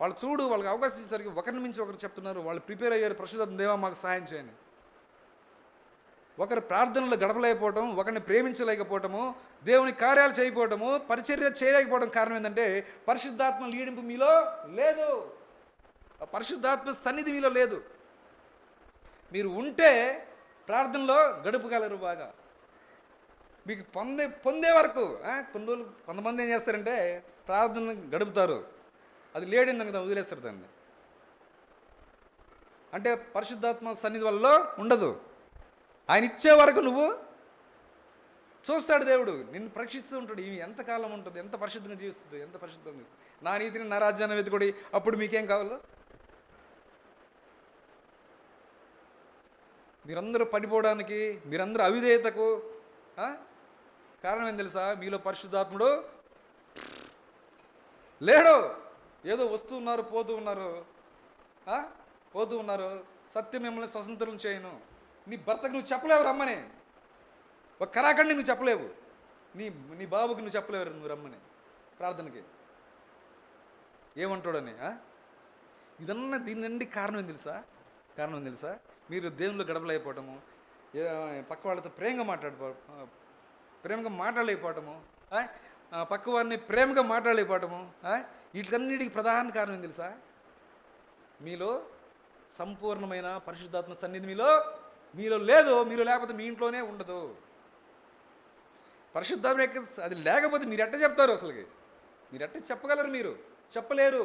వాళ్ళు చూడు, వాళ్ళకి అవకాశం ఇచ్చేసరికి ఒకరిని మించి ఒకరు చెప్తున్నారు. వాళ్ళు ప్రిపేర్ అయ్యారు, పరిశుద్ధాత్మ దేవా మాకు సహాయం చేయండి. ఒకరు ప్రార్థనలు గడపలేకపోవటం, ఒకరిని ప్రేమించలేకపోవటము, దేవుని కార్యాలు చేయకపోవటము, పరిచర్య చేయలేకపోవడం కారణం ఏంటంటే పరిశుద్ధాత్మ లీడింపు మీలో లేదు, పరిశుద్ధాత్మ సన్నిధి మీలో లేదు. మీరు ఉంటే ప్రార్థనలో గడుపుగలరు బాగా. మీకు పొందే వరకు కొంతమంది ఏం చేస్తారంటే ప్రార్థన గడుపుతారు, అది లేడిందని కదా వదిలేస్తారు దాన్ని. అంటే పరిశుద్ధాత్మ సన్నిధి వల్ల ఉండదు. ఆయన ఇచ్చే వరకు నువ్వు చూస్తాడు దేవుడు, నిన్ను పరీక్షిస్తూ ఉంటాడు. ఇవి ఎంతకాలం ఉంటుంది, ఎంత పరిశుద్ధంగా జీవిస్తుంది, ఎంత పరిశుద్ధంగా జీవిస్తుంది. నా నీతిని నా రాజ్యాన్ని వెతుకుడి, అప్పుడు మీకేం కావాలో. మీరందరూ పడిపోవడానికి, మీరందరూ అవిధేయతకు కారణం ఏం తెలుసా? మీలో పరిశుద్ధాత్ముడు లేడు. ఏదో వస్తున్నారు పోతూ ఉన్నారు. సత్యం మిమ్మల్ని స్వతంత్రం చేయను. నీ భర్తకు నువ్వు చెప్పలేవు రమ్మని, ఒక కరాఖండి నువ్వు చెప్పలేవు, నీ బాబుకి నువ్వు చెప్పలేవు నువ్వు రమ్మని ప్రార్థనకి, ఏమంటాడని. ఇదన్నా దీని నుండి కారణం ఏం తెలుసా? మీరు దేవునిలో గడపలేకపోవటము, పక్క వాళ్ళతో ప్రేమగా మాట్లాడలేకపోవటము, పక్క వారిని ప్రేమగా మాట్లాడలేకపోవటము, వీటికన్నిటికి ప్రధాన కారణం ఏం తెలుసా? మీలో సంపూర్ణమైన పరిశుద్ధాత్మ సన్నిధి మీలో లేదు. మీరు లేకపోతే మీ ఇంట్లోనే ఉండదు. పరిశుద్ధాత్మ అది లేకపోతే మీరు ఎట్ట చెప్తారు? అసలుకి మీరు ఎట్ట చెప్పగలరు? మీరు చెప్పలేరు.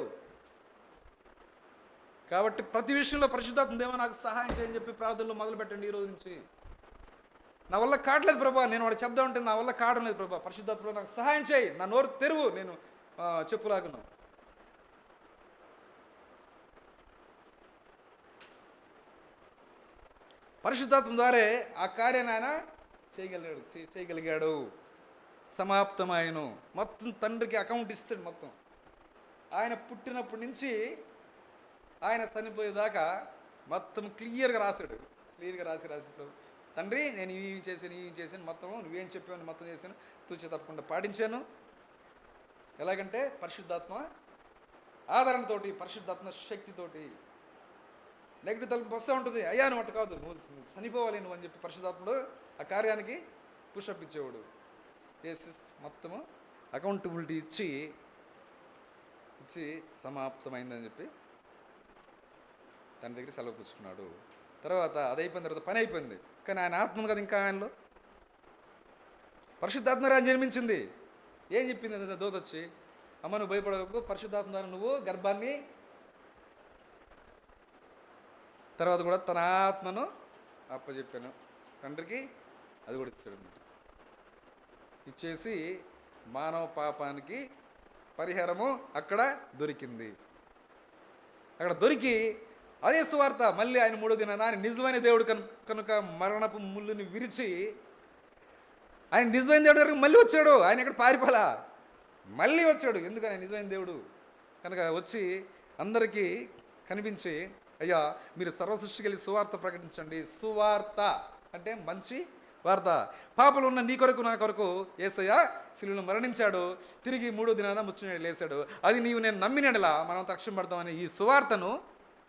కాబట్టి ప్రతి విషయంలో పరిశుద్ధాత్మ దేవా నాకు సహాయం చేయని చెప్పి ప్రార్థనలో మొదలు పెట్టండి. ఈ రోజు నుంచి నా వల్ల కావట్లేదు ప్రభా, నేను వాడు చెప్దామంటే నా వల్ల కావడం లేదు ప్రభా, పరిశుద్ధాత్మ నాకు సహాయం చేయి, నా నోరు తెరువు, నేను చెప్పులాగున్నాం. పరిశుద్ధాత్మ ద్వారే ఆ కార్యాన్ని ఆయన చేయగలిగాడు. సమాప్తమాయను. మొత్తం తండ్రికి అకౌంట్ ఇస్తాడు. మొత్తం ఆయన పుట్టినప్పటి నుంచి ఆయన చనిపోయేదాకా మొత్తం క్లియర్గా రాశాడు. రాసి తండ్రి నేను ఇవి చేశాను మొత్తం, నువ్వేం చెప్పావు మొత్తం చేశాను, తూచే తప్పకుండా పాటించాను. ఎలాగంటే పరిశుద్ధాత్మ ఆదరణతోటి, పరిశుద్ధాత్మ శక్తితోటి. నెగిటివ్ తలుపు వస్తూ ఉంటుంది, అయ్యా నువ్వు అట్టు కాదు, నువ్వు చనిపోవాలి నువ్వు అని చెప్పి పరిశుద్ధాత్ముడు ఆ కార్యానికి పుషప్ ఇచ్చేవాడు. చేసి మొత్తము అకౌంటబిలిటీ ఇచ్చి సమాప్తమైందని చెప్పి తన దగ్గర సెలవు పుచ్చుకున్నాడు. తర్వాత అది అయిపోయిన తర్వాత పని అయిపోయింది. కానీ ఆయన ఆత్మ ఉంది కదా ఇంకా ఆయనలో, పరిశుద్ధాత్మ ఆయన జన్మించింది. ఏం చెప్పింది అది దూత వచ్చి, అమ్మ నువ్వు భయపడకు, పరిశుద్ధాత్మ ద్వారా నువ్వు గర్భాన్ని, తర్వాత కూడా తన ఆత్మను అప్పచెప్పాను తండ్రికి, అది కూడా ఇస్తాడు అన్నమాట. ఇచ్చేసి మానవ పాపానికి పరిహారము అక్కడ దొరికింది. అక్కడ దొరికి అదే సువార్త మళ్ళీ ఆయన 3వ దినాన ఆయన నిజమైన దేవుడు కనుక మరణపు ముళ్ళుని విరిచి ఆయన నిజమైన దేవుడు దగ్గరికి మళ్ళీ వచ్చాడు. ఆయన ఎక్కడ పారిపోలా, మళ్ళీ వచ్చాడు. ఎందుకని ఆయన నిజమైన దేవుడు కనుక వచ్చి అందరికీ కనిపించి, అయ్యా మీరు సర్వసృష్టికి వెళ్ళి సువార్త ప్రకటించండి. సువార్త అంటే మంచి వార్త. పాపలు ఉన్న నీ కొరకు నా కొరకు యేసయ్య శిలువలో మరణించాడు, తిరిగి 3వ దినాన ముచ్చుని లేచాడు. అది నీవు నేను నమ్మినలా మనం రక్షణ పడతామని ఈ సువార్తను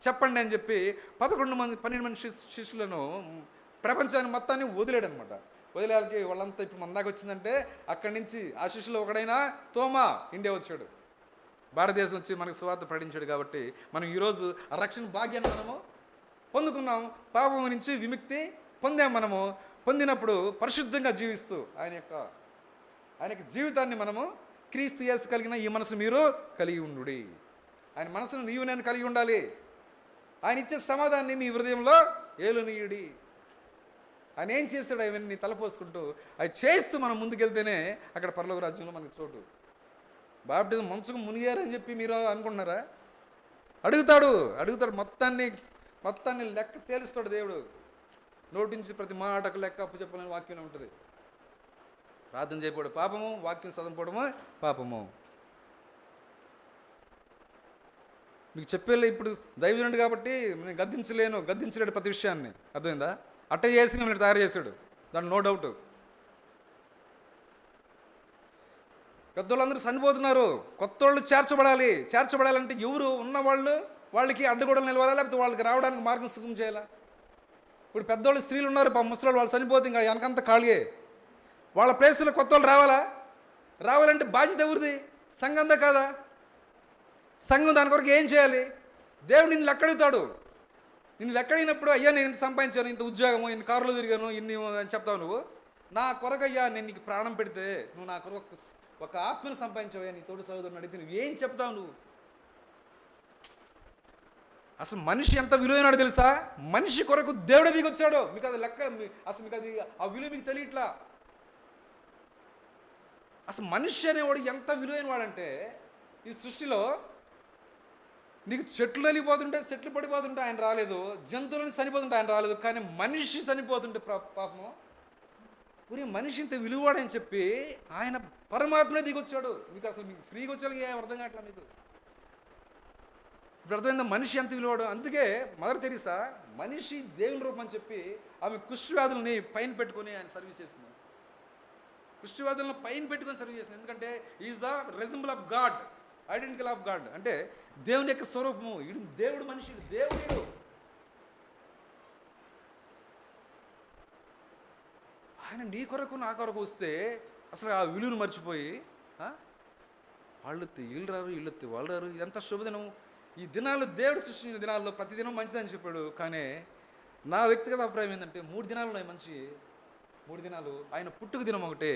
చెప్పండి అని చెప్పి 12 మంది శిష్యులను ప్రపంచాన్ని మొత్తాన్ని వదిలేడు అనమాట. వదిలేకి వాళ్ళంతా ఇప్పుడు మన దాకా వచ్చిందంటే అక్కడి నుంచి ఆ శిష్యులు ఒకడైనా తోమా ఇండియా వచ్చాడు, భారతదేశం వచ్చి మనకు సువార్త ప్రకటించాడు. కాబట్టి మనం ఈరోజు ఆ రక్షణ భాగ్యాన్ని మనము పొందుకున్నాం, పాపం నుంచి విముక్తి పొందాం. మనము పొందినప్పుడు పరిశుద్ధంగా జీవిస్తూ ఆయన యొక్క జీవితాన్ని మనము క్రీస్తు యేసు కలిగిన ఈ మనసు మీరు కలిగి ఉండుడి. ఆయన మనసును నీవు నేను కలిగి ఉండాలి. ఆయన ఇచ్చే సమాధానాన్ని మీ హృదయంలో ఏలునీయుడి. ఆయన ఏం చేస్తాడు అవన్నీ తలపోసుకుంటూ అది చేస్తూ మనం ముందుకెళ్తేనే అక్కడ పరలోక రాజ్యంలో మనకు చోటు. బాప్టిజం మంచుకు మునిగారని చెప్పి మీరు అనుకుంటున్నారా? అడుగుతాడు మొత్తాన్ని లెక్క తేలుస్తాడు దేవుడు. నోటి నుంచి ప్రతి మాటకు లెక్క అప్పు చెప్పాలని వాక్యం ఉంటుంది. ప్రార్థన చేయకపోవడం పాపము, వాక్యం చదవకపోవడము పాపము. మీకు చెప్పేలే ఇప్పుడు దైవజనుడు కాబట్టి నేను గద్దించలేడు ప్రతి విషయాన్ని. అర్థమైందా? అట్ట చేసి మిమ్మల్ని తయారు చేశాడు, దాంట్లో నో డౌట్. పెద్దోళ్ళందరూ చనిపోతున్నారు, కొత్త వాళ్ళు చేర్చబడాలంటే ఎవరు వాళ్ళకి అడ్డుగోడలు నిలవాలా, లేకపోతే వాళ్ళకి రావడానికి మార్గం సుఖం చేయాలా? ఇప్పుడు పెద్దోళ్ళు స్త్రీలు ఉన్నారు, ముసలి వాళ్ళు చనిపోతే ఇంకా వెనకంతా ఖాళీయే. వాళ్ళ ప్లేస్లో కొత్త వాళ్ళు రావాలంటే బాధ్యత ఎవరిది? సంఘందా కాదా? సంఘం దాని కొరకు ఏం చేయాలి? దేవుడు నిన్ను లెక్కడుగుతాడు. నిన్ను లెక్కడిగినప్పుడు అయ్యా నేను ఇంత సంపాదించాను, ఇంత ఉద్యోగము, ఇన్ని కారులో తిరిగాను, ఇన్ని అని చెప్తావు. నువ్వు నా కొరకు అయ్యా నేను నీకు ప్రాణం పెడితే నువ్వు నా కొరకు ఒక ఆత్మను సంపాదించావయ్యా, నీ తోడు సహోదరుని అడిగితే నువ్వు ఏం చెప్తావు? నువ్వు అసలు మనిషి ఎంత విలువైనాడో తెలుసా? మనిషి కొరకు దేవుడే దిగొచ్చాడు. మీకు అది లెక్క, అసలు మీకు అది ఆ విలువ మీకు తెలియట్లా. అసలు మనిషి అనేవాడు ఎంత విలువైన వాడంటే ఈ సృష్టిలో నీకు చెట్లు వెళ్ళిపోతుంటే, చెట్లు పడిపోతుంటే ఆయన రాలేదు, జంతువులని చనిపోతుంటే ఆయన రాలేదు, కానీ మనిషి చనిపోతుంటే పాపము ఊరి మనిషి ఇంత విలువవాడని చెప్పి ఆయన పరమాత్మనే దిగొచ్చాడు. మీకు అసలు మీకు ఫ్రీగా వచ్చాడు అర్థం కావట్లా మీకు. ఇప్పుడు అర్థమైందా మనిషి ఎంత విలువాడు? అందుకే మదర్ తెరీసా మనిషి దేవుని రూపం అని చెప్పి ఆమె కుష్ఠవ్యాధులని పైన పెట్టుకొని ఆయన సర్వీస్ చేసింది. కుష్ఠవ్యాధులను పైన పెట్టుకొని సర్వీస్ చేసింది. ఎందుకంటే is the resemble of God, identical of God. అంటే దేవుని యొక్క స్వరూపము. దేవుడు మనిషి, దేవుడు. ఆయన నీ కొరకు నా కొరకు వస్తే అసలు ఆ విలువను మర్చిపోయి వాళ్ళు వీళ్ళు రారు, వీళ్ళు వాళ్ళు రారు, ఇదంతా శుభదినం. ఈ దినాలు దేవుడు సృష్టించిన దినాల్లో ప్రతిదినం మంచిదని చెప్పాడు. కానీ నా వ్యక్తిగత అభిప్రాయం ఏంటంటే 3 దినాలు ఉన్నాయి మంచి. 3 దినాలు ఆయన పుట్టుక దినం ఒకటి,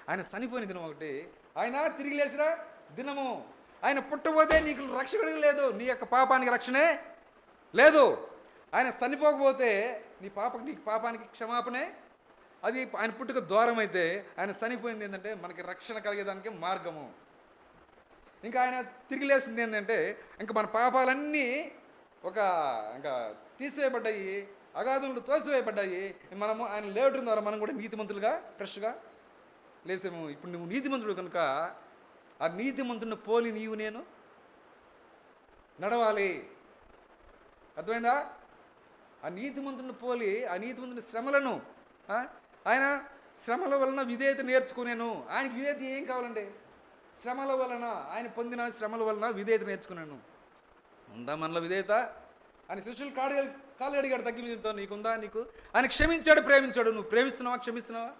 ఆయన చనిపోయిన దినం ఒకటి, ఆయన తిరిగి లేచిన దినము. ఆయన పుట్టబోతే నీకు రక్షణ లేదు, నీ యొక్క పాపానికి రక్షణే లేదు. ఆయన చనిపోకపోతే నీకు పాపానికి క్షమాపణే. అది ఆయన పుట్టుక ద్వారం అయితే ఆయన చనిపోయింది ఏంటంటే మనకి రక్షణ కలిగేదానికి మార్గము. ఇంకా ఆయన తిరిగి లేస్తుంది ఏంటంటే ఇంకా మన పాపాలన్నీ ఇంకా తీసివేయబడ్డాయి, అగాధములు తోసివేయబడ్డాయి. మనము ఆయన లేవటం ద్వారా మనం కూడా నీతిమంతులుగా ఫ్రెష్గా లేసాము. ఇప్పుడు నువ్వు నీతిమంతుడు కనుక ఆ నీతిమంతుడిని పోలి నీవు నేను నడవాలి. అర్థమైందా? ఆ నీతిమంతుడిని పోలి ఆ నీతిమంతుని శ్రమలను ఆయన శ్రమల వలన విధేయత నేర్చుకునేను. ఆయనకి విధేయత ఏం కావాలండి? శ్రమల వలన, ఆయన పొందిన శ్రమల వలన విధేయత నేర్చుకున్నాను. ఉందా మనలో విధేయత? ఆయన శిష్యులు కాళ్ళు అడిగాడు, తగ్గి మీద నీకుందా? నీకు ఆయన క్షమించాడు, ప్రేమించాడు. నువ్వు ప్రేమిస్తున్నావా, క్షమిస్తున్నావా?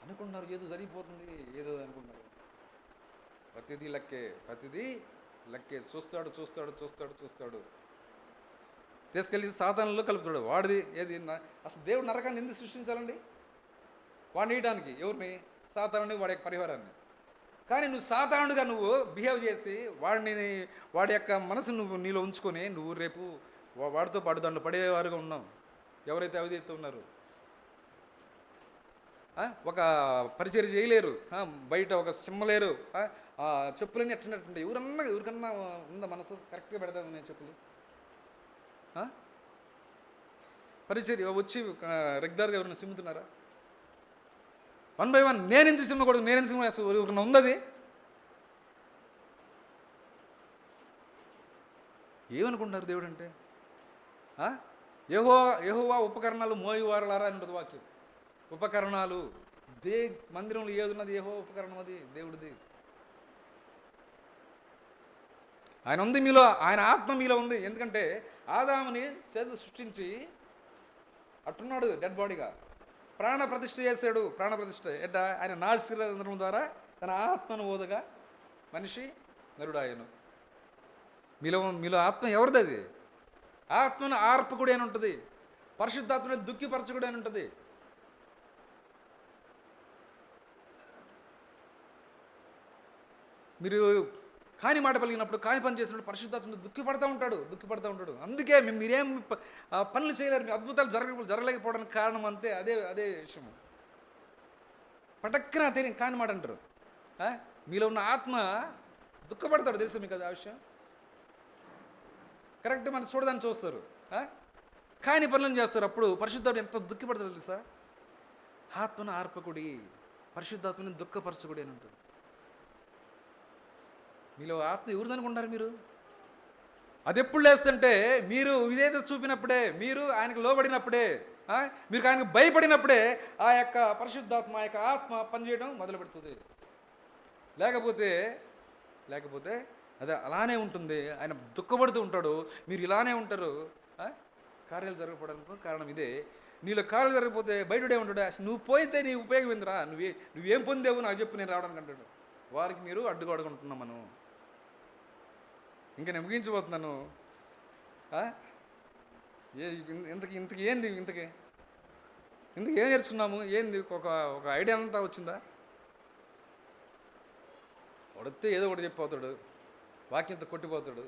అనుకుంటున్నారు ఏదో జరిగిపోతుంది, ఏదో అనుకుంటున్నారు. ప్రతిదీ లెక్కే. చూస్తాడు. తీసుకెళ్ళి సాతానులో కలుపుతాడు. వాడిది ఏది? అసలు దేవుడు నరకాన్ని ఎందుకు సృష్టించాలండి? వాడిని వేయడానికి. ఎవరిని? సాతానుని, వాడి యొక్క పరిహారాన్ని. కానీ నువ్వు సాతానుడిగా నువ్వు బిహేవ్ చేసి వాడి యొక్క మనసు నీలో ఉంచుకొని నువ్వు రేపు వాడితో పాటు దాంట్లో పడేవారుగా ఉన్నావు. ఎవరైతే అవిధేయత ఉన్నారు, ఒక పరిచర్య చేయలేరు, బయట ఒక సిమ్మలేరు, చెప్పులన్నీ ఎట్లున్నట్టుంటాయి. ఎవరికన్నా ఉందా మనసు కరెక్ట్గా పెడతాను నేను చెప్పులు? పరిచర్య వచ్చి రెగ్యులర్గా ఎవరైనా సిమ్ముతున్నారా? 1 by 1 నేను ఎందుకు సిమ్మకూడదు, నేను ఎందుకు సిమ్మ ఎవరైనా ఉందది? ఏమనుకుంటున్నారు దేవుడు అంటే? యెహోవా ఉపకరణాలు మోయువారలారా అని ఉంటుంది వాక్యం. ఉపకరణాలు మందిరంలో ఏది ఉన్నది? యెహోవా ఉపకరణం, అది దేవుడిది. ఆయన ఉంది మీలో, ఆయన ఆత్మ మీలో ఉంది. ఎందుకంటే ఆదాముని సృష్టించి అట్టున్నాడు డెడ్ బాడీగా, ప్రాణ ప్రతిష్ఠ చేశాడు. ప్రాణ ప్రతిష్ఠ ఎట్టా? ఆయన నాశనం ద్వారా తన ఆత్మను ఓదగా మనిషి నరుడాయను. మీలో ఆత్మ ఎవరిది? అది ఆత్మను ఆర్పకుడు అని ఉంటుంది, పరిశుద్ధాత్మను దుఃఖిపరచకుడు అని ఉంటుంది. మీరు కాని మాట పలిగినప్పుడు, కాని పని చేసినప్పుడు పరిశుద్ధాత్మ దుఃఖపడతా ఉంటాడు. అందుకే మీరేం పనులు చేయలేరు, మీ అద్భుతాలు జరగలేకపోవడానికి కారణం అంతే. అదే విషయము. పటక్కన తెలియని కాని మాట అంటారు. మీలో ఉన్న ఆత్మ దుఃఖపడతాడు, తెలుసా మీకు అది? ఆ విషయం కరెక్ట్. మనం చూడదాన్ని చూస్తారు, కాని పనులను చేస్తారు. అప్పుడు పరిశుద్ధాత్మ ఎంత దుఃఖపడతాడు తెలుసా? ఆత్మను ఆర్పకుడి, పరిశుద్ధాత్మని దుఃఖపరచకుడి అని ఉంటుంది. మీలో ఆత్మ ఎవరిది అనుకుంటారు మీరు? అది ఎప్పుడు లేస్తుంటే మీరు విధేయత చూపినప్పుడే, మీరు ఆయనకు లోబడినప్పుడే, మీరు ఆయనకు భయపడినప్పుడే ఆ యొక్క పరిశుద్ధాత్మ, ఆ యొక్క ఆత్మ పనిచేయడం మొదలు పెడుతుంది. లేకపోతే అదే అలానే ఉంటుంది. ఆయన దుఃఖపడుతూ ఉంటాడు, మీరు ఇలానే ఉంటారు. కార్యాలు జరగకపోవడానికి కారణం ఇదే. నీలో కార్యాలు జరగకపోతే బయటడే ఉంటాడు. అసలు నువ్వు పోయితే నీ ఉపయోగం ఏందిరా? నువ్వేం పొందేవు నాకు చెప్పు, నేను రావడానికి అంటాడు. వారికి మీరు అడ్డుకోడుకుంటున్నాం. మనం ఇంకా నేను ముగించబోతున్నాను. ఇంతకి ఏం నేర్చుకున్నాము? ఏంది? ఒక ఐడియా అంతా వచ్చిందా? వడితే ఏదో ఒకటి చెప్పిపోతాడు, వాక్యంతో కొట్టిపోతాడు.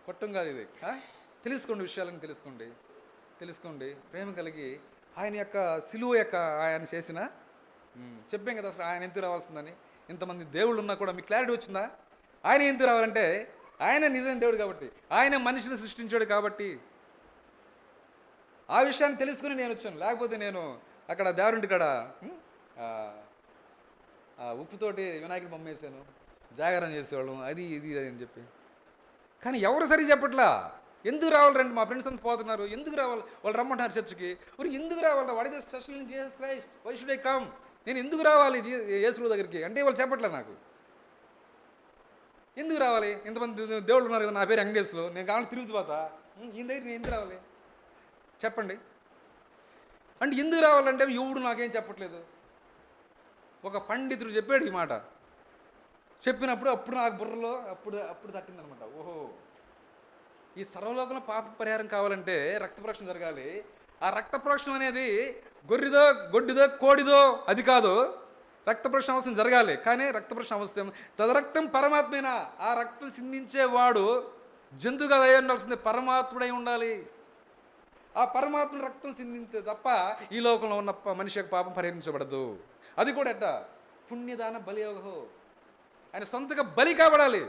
కొట్టం కాదు ఇది. తెలుసుకోండి, విషయాలను తెలుసుకోండి. ప్రేమ కలిగి ఆయన యొక్క సిలువ యొక్క ఆయన చేసిన చెప్పాం కదా అసలు ఆయన ఎందుకు రావాల్సిందని. ఇంతమంది దేవుళ్ళు ఉన్నా కూడా మీకు క్లారిటీ వచ్చిందా? ఆయన ఎందుకు రావాలంటే ఆయన నిజమైన దేవుడు కాబట్టి, ఆయన మనిషిని సృష్టించాడు కాబట్టి. ఆ విషయాన్ని తెలుసుకుని నేను వచ్చాను. లేకపోతే నేను అక్కడ దేవుడింటి కాడ ఉప్పుతోటి వినాయకుడి బొమ్మ వేసాను, జాగరణ చేసేవాళ్ళం, అది ఇది అని చెప్పి. కానీ ఎవరు సరి చెప్పట్లా. ఎందుకు రావాలి రండి, మా ఫ్రెండ్స్ అంతా పోతున్నారు, ఎందుకు రావాలి? వాళ్ళు రమ్మంటున్నారు చర్చికి. ఎందుకు రావాలి? What is the special in Jesus Christ, why should I come? నేను ఎందుకు రావాలి యేసు దగ్గరికి అంటే వాళ్ళు చెప్పట్లే నాకు. ఎందుకు రావాలి? ఇంతమంది దేవుళ్ళు ఉన్నారు కదా, నా పేరు వెంకటేశ్లో, నేను కావాలని తిరుగుతుపోతా, ఈయన దగ్గర నేను ఎందుకు రావాలి చెప్పండి అంటే. ఎందుకు రావాలంటే ఎవడు నాకేం చెప్పట్లేదు. ఒక పండితుడు చెప్పాడు ఈ మాట. చెప్పినప్పుడు అప్పుడు నాకు బుర్రలో అప్పుడు తట్టిందనమాట. ఓహో, ఈ సర్వలోకంలో పాప పరిహారం కావాలంటే రక్త ప్రోక్షణ జరగాలి. ఆ రక్త ప్రోక్షణ అనేది గొర్రెదో, గొడ్డిదో, కోడిదో అది కాదు. రక్త ప్రోక్షణ అవసరం జరగాలి. కానీ రక్త ప్రోక్షణ అవసరం తదరక్తం పరమాత్మేనా. ఆ రక్తం సిందించేవాడు జంతువుగా అయి ఉండాల్సిందే, పరమాత్ముడై ఉండాలి. ఆ పరమాత్మ రక్తం సిందితే తప్ప ఈ లోకంలో ఉన్న మనిషి యొక్క పాపం పరిహరించబడదు. అది కూడా ఎట్ట పుణ్యదాన బలియోగో, ఆయన సొంతగా బలి కాబడాలి.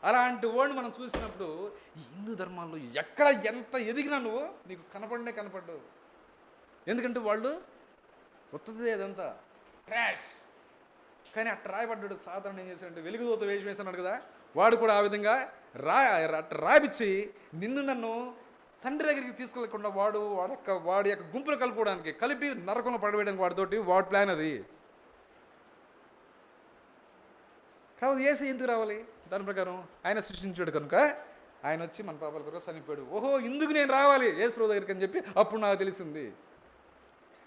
అలాంటి వాడిని మనం చూసినప్పుడు ఈ హిందూ ధర్మాల్లో ఎక్కడ ఎంత ఎదిగినా నువ్వు నీకు కనపడ్డు. ఎందుకంటే వాళ్ళు ఉత్తదే అదంతా ట్రాష్. కానీ అట్ట రాయబడ్డాడు. సాధారణ ఏం చేశాడంటే వెలుగుదూత వేషం వేసాడు కదా, వాడు కూడా ఆ విధంగా అట్ట రాపిచ్చి నన్ను తండ్రి దగ్గరికి తీసుకెళ్లకుండా వాడి యొక్క గుంపులు కలుపుకోవడానికి కలిపి నరకంలో పడవేయడానికి వాడితోటి వాడి ప్లాన్ అది. కాబట్టి యేసు ఎందుకు రావాలి? దాని ప్రకారం ఆయన సృష్టించాడు కనుక ఆయన వచ్చి మన పాపాల కొరకు చనిపోయాడు. ఓహో ఇందుకు నేను రావాలి యేసు ప్రభు దగ్గరికి అని చెప్పి అప్పుడు నాకు తెలిసింది.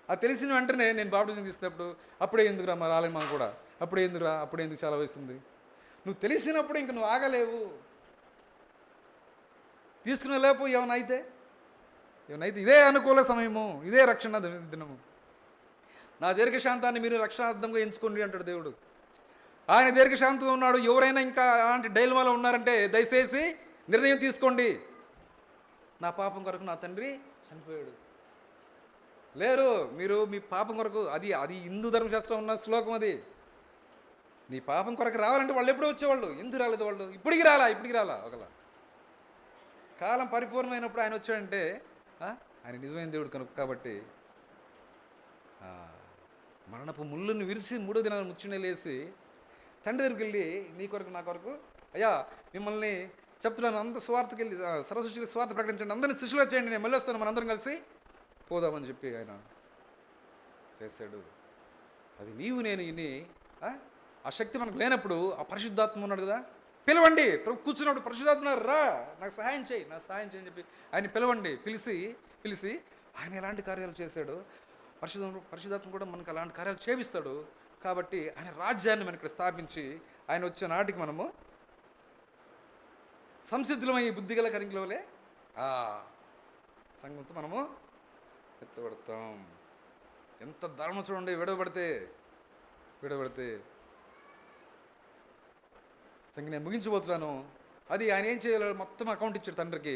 ఆ తెలిసిన వెంటనే నేను బాప్టిజం తీసుకున్నప్పుడు అప్పుడే ఎందుకురా మా రాలేదు మనం కూడా, అప్పుడే ఎందుకు చాలా వస్తుంది. నువ్వు తెలిసినప్పుడు ఇంక నువ్వు ఆగలేవు. తీసుకునే లేపు ఏమైనా అయితే ఇదే అనుకూల సమయము, ఇదే రక్షణ దినము. నా దీర్ఘశాంతాన్ని మీరు రక్షణార్థంగా ఎంచుకోండి అంటాడు దేవుడు. ఆయన దీర్ఘశాంతంగా ఉన్నాడు. ఎవరైనా ఇంకా అలాంటి డైలమాలో ఉన్నారంటే దయచేసి నిర్ణయం తీసుకోండి. నా పాపం కొరకు నా తండ్రి చనిపోయాడు. లేరు మీరు మీ పాపం కొరకు, అది హిందూ ధర్మశాస్త్రం ఉన్న శ్లోకం. అది నీ పాపం కొరకు రావాలంటే వాళ్ళు ఎప్పుడూ వచ్చేవాళ్ళు. ఎందుకు రాలేదు వాళ్ళు? ఇప్పటికి రాలా ఒకలా. కాలం పరిపూర్ణమైనప్పుడు ఆయన వచ్చాడంటే ఆయన నిజమైన దేవుడు కనుక. కాబట్టి మరణపు ముళ్ళుని విరిసి 3వ దినాన్ని ముచ్చునేలేసి తండ్రి దగ్గరికి వెళ్ళి నీ కొరకు నా కొరకు అయ్యా మిమ్మల్ని చెప్తున్నాను, అంత స్వార్థకి వెళ్ళి సర్వసృష్టికి స్వార్థ ప్రకటించండి, అందరినీ శిష్యులుగా చేయండి, నేను మళ్ళీ వస్తాను, మనందరం కలిసి పోదామని చెప్పి ఆయన చేశాడు. అది నీవు నేను ఇని ఆ శక్తి మనకు లేనప్పుడు ఆ పరిశుద్ధాత్మ ఉన్నాడు కదా, పిలవండి. కూర్చున్నప్పుడు పరిశుద్ధాత్మ రా నాకు సహాయం చేయి అని చెప్పి ఆయన పిలవండి. పిలిచి ఆయన ఎలాంటి కార్యాలు చేశాడు, పరిశుద్ధాత్మ కూడా మనకు అలాంటి కార్యాలు చేపిస్తాడు. కాబట్టి ఆయన రాజ్యాన్ని మనం ఇక్కడ స్థాపించి ఆయన వచ్చే నాటికి మనము సంసిద్ధులమై బుద్ధిగల కరింగ్లోలే సంఘంతో మనము ఎత్తబడతాం. ఎంత ధర్మం చూడండి. విడవబడితే సంగ నేను ముగించబోతున్నాను. అది ఆయన ఏం చేయాలో మొత్తం అకౌంట్ ఇచ్చాడు తండ్రికి,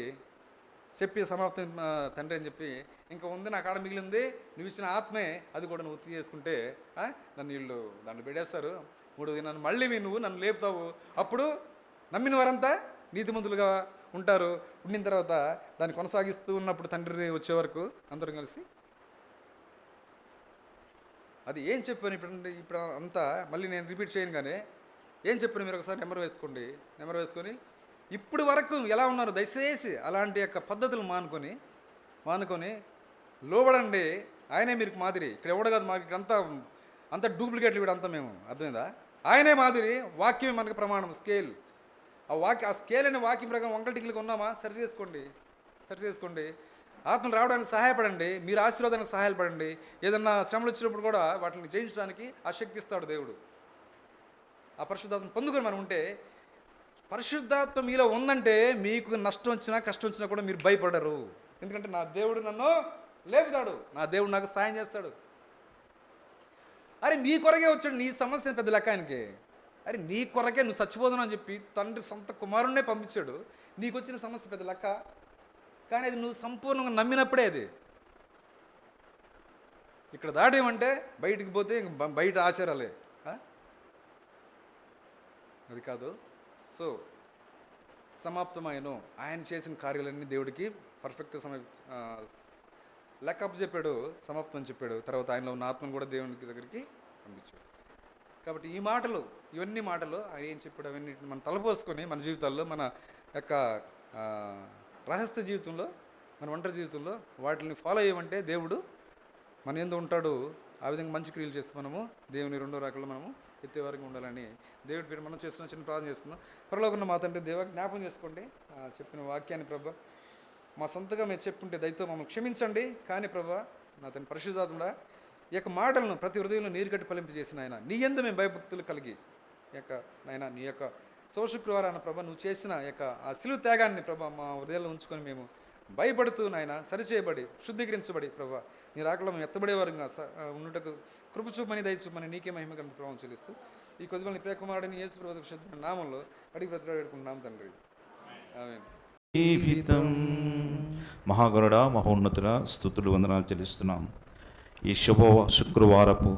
చెప్పి సమాప్తం తండ్రి అని చెప్పి, ఇంకా ఉంది నా కాడ మిగిలింది, నువ్వు ఇచ్చిన ఆత్మే, అది కూడా నువ్వు చేసుకుంటే నన్ను వీళ్ళు దాంట్లో పెడేస్తారు, 3వ దినాన్ని మళ్ళీ నువ్వు నన్ను లేపుతావు, అప్పుడు నమ్మిన వారంతా నీతిమంతులుగా ఉంటారు. ఉండిన తర్వాత దాన్ని కొనసాగిస్తూ ఉన్నప్పుడు తండ్రి వచ్చే వరకు అందరం కలిసి అది ఏం చెప్పాను ఇప్పుడు అంతా మళ్ళీ నేను రిపీట్ చేయను. కానీ ఏం చెప్పాను మీరు ఒకసారి నెంబర్ వేసుకొని ఇప్పుడు వరకు ఎలా ఉన్నారు దయచేసి అలాంటి యొక్క పద్ధతులు మానుకొని లోబడండి. ఆయనే మీరు మాదిరి. ఇక్కడ ఎవడు కాదు మాకు, ఇక్కడ అంతా డూప్లికేట్లు వీడంతా మేము, అర్థమైందా? ఆయనే మాదిరి, వాక్యమే మనకు ప్రమాణం, స్కేల్. ఆ స్కేల్ అనే వాక్యం ప్రకారం వంకల టిక్కిలకు ఉన్నామా సరి చేసుకోండి. ఆత్మలు రావడానికి సహాయపడండి, మీరు ఆశీర్వాదానికి సహాయపడండి. ఏదన్నా శ్రమలు వచ్చినప్పుడు కూడా వాటిని జయించడానికి ఆ శక్తి ఇస్తాడు దేవుడు. ఆ పరిశుద్ధాత్మ పొందుకొని మనం ఉంటే, పరిశుద్ధాత్మ మీలో ఉందంటే మీకు నష్టం వచ్చినా కష్టం వచ్చినా కూడా మీరు భయపడరు. ఎందుకంటే నా దేవుడు నన్ను లేపుతాడు, నా దేవుడు నాకు సాయం చేస్తాడు. అరే నీ కొరకే వచ్చాడు, నీ సమస్య పెద్ద లెక్క ఆయనకి. అరే నీ కొరకే నువ్వు చచ్చిపోదును అని చెప్పి తండ్రి సొంత కుమారుణ్ణే పంపించాడు. నీకు వచ్చిన సమస్య పెద్ద లెక్క, కానీ అది నువ్వు సంపూర్ణంగా నమ్మినప్పుడే. అది ఇక్కడ దాటేమంటే బయటికి పోతే బయట ఆచారాలే, అది కాదు. సో సమాప్తమైన ఆయన చేసిన కార్యాలన్నీ దేవుడికి పర్ఫెక్ట్ లెక్కప్ చెప్పాడు, సమాప్తం అని చెప్పాడు. తర్వాత ఆయనలో ఉన్న ఆత్మను కూడా దేవునికి దగ్గరికి పంపించాడు. కాబట్టి ఇవన్నీ మాటలు ఆయన ఏం చెప్పాడు అవన్నీ మనం తలపోసుకొని మన జీవితాల్లో, మన యొక్క రహస్య జీవితంలో, మన ఒంటరి జీవితంలో వాటిని ఫాలో అయ్యమంటే దేవుడు మన యందు ఉంటాడు. ఆ విధంగా మంచి క్రియలు చేస్తూ మనము దేవుని 2వ రాకల్లో మనము ఎత్తే వరకు ఉండాలని దేవుడి పేరు మనం చేస్తున్న చిన్న ప్రార్థన చేసుకుందాం. పరలోకన్న మా తండ్రి దేవా, జ్ఞాపకం చేసుకోండి చెప్పిన వాక్యాన్ని ప్రభా. మా సొంతగా మేము చెప్పుకుంటే దయతో మమ్మల్ని క్షమించండి. కానీ ప్రభా నా తండ్రి పరిశుద్ధాత్ముడా, ఈ యొక్క మాటలను ప్రతి హృదయంలో నీరు కట్టి ఫలింపజేసిన ఆయన నీ యందు మేము భయభక్తులు కలిగి నాయన నీ యొక్క శుక్రవారాన ప్రభా నువ్వు చేసిన యొక్క ఆ సిలువ త్యాగాన్ని ప్రభా మా హృదయాల్లో ఉంచుకొని మేము భయపడుతూ నాయన సరిచేయబడి శుద్ధీకరించబడి ప్రభా నీ రాకలో మేము ఎత్తబడేవారుగా ఉన్నటకు కృప చూపని దయచూపని నీకే మహిమ గంట ప్రభావం చెల్లిస్తూ ఈ కొద్దిగా నీ ప్రియకుమారుడిని యేసు ప్రభువు నామంలో అడిగి బ్రతిలాడుకుంటున్నాం తండ్రి. ఆమేన్. జీవితం. మహాగరుడా, మహోన్నతుడా, స్తుతులు వందనాలు చెల్లిస్తున్నాం. ఈ శుక్రవారపు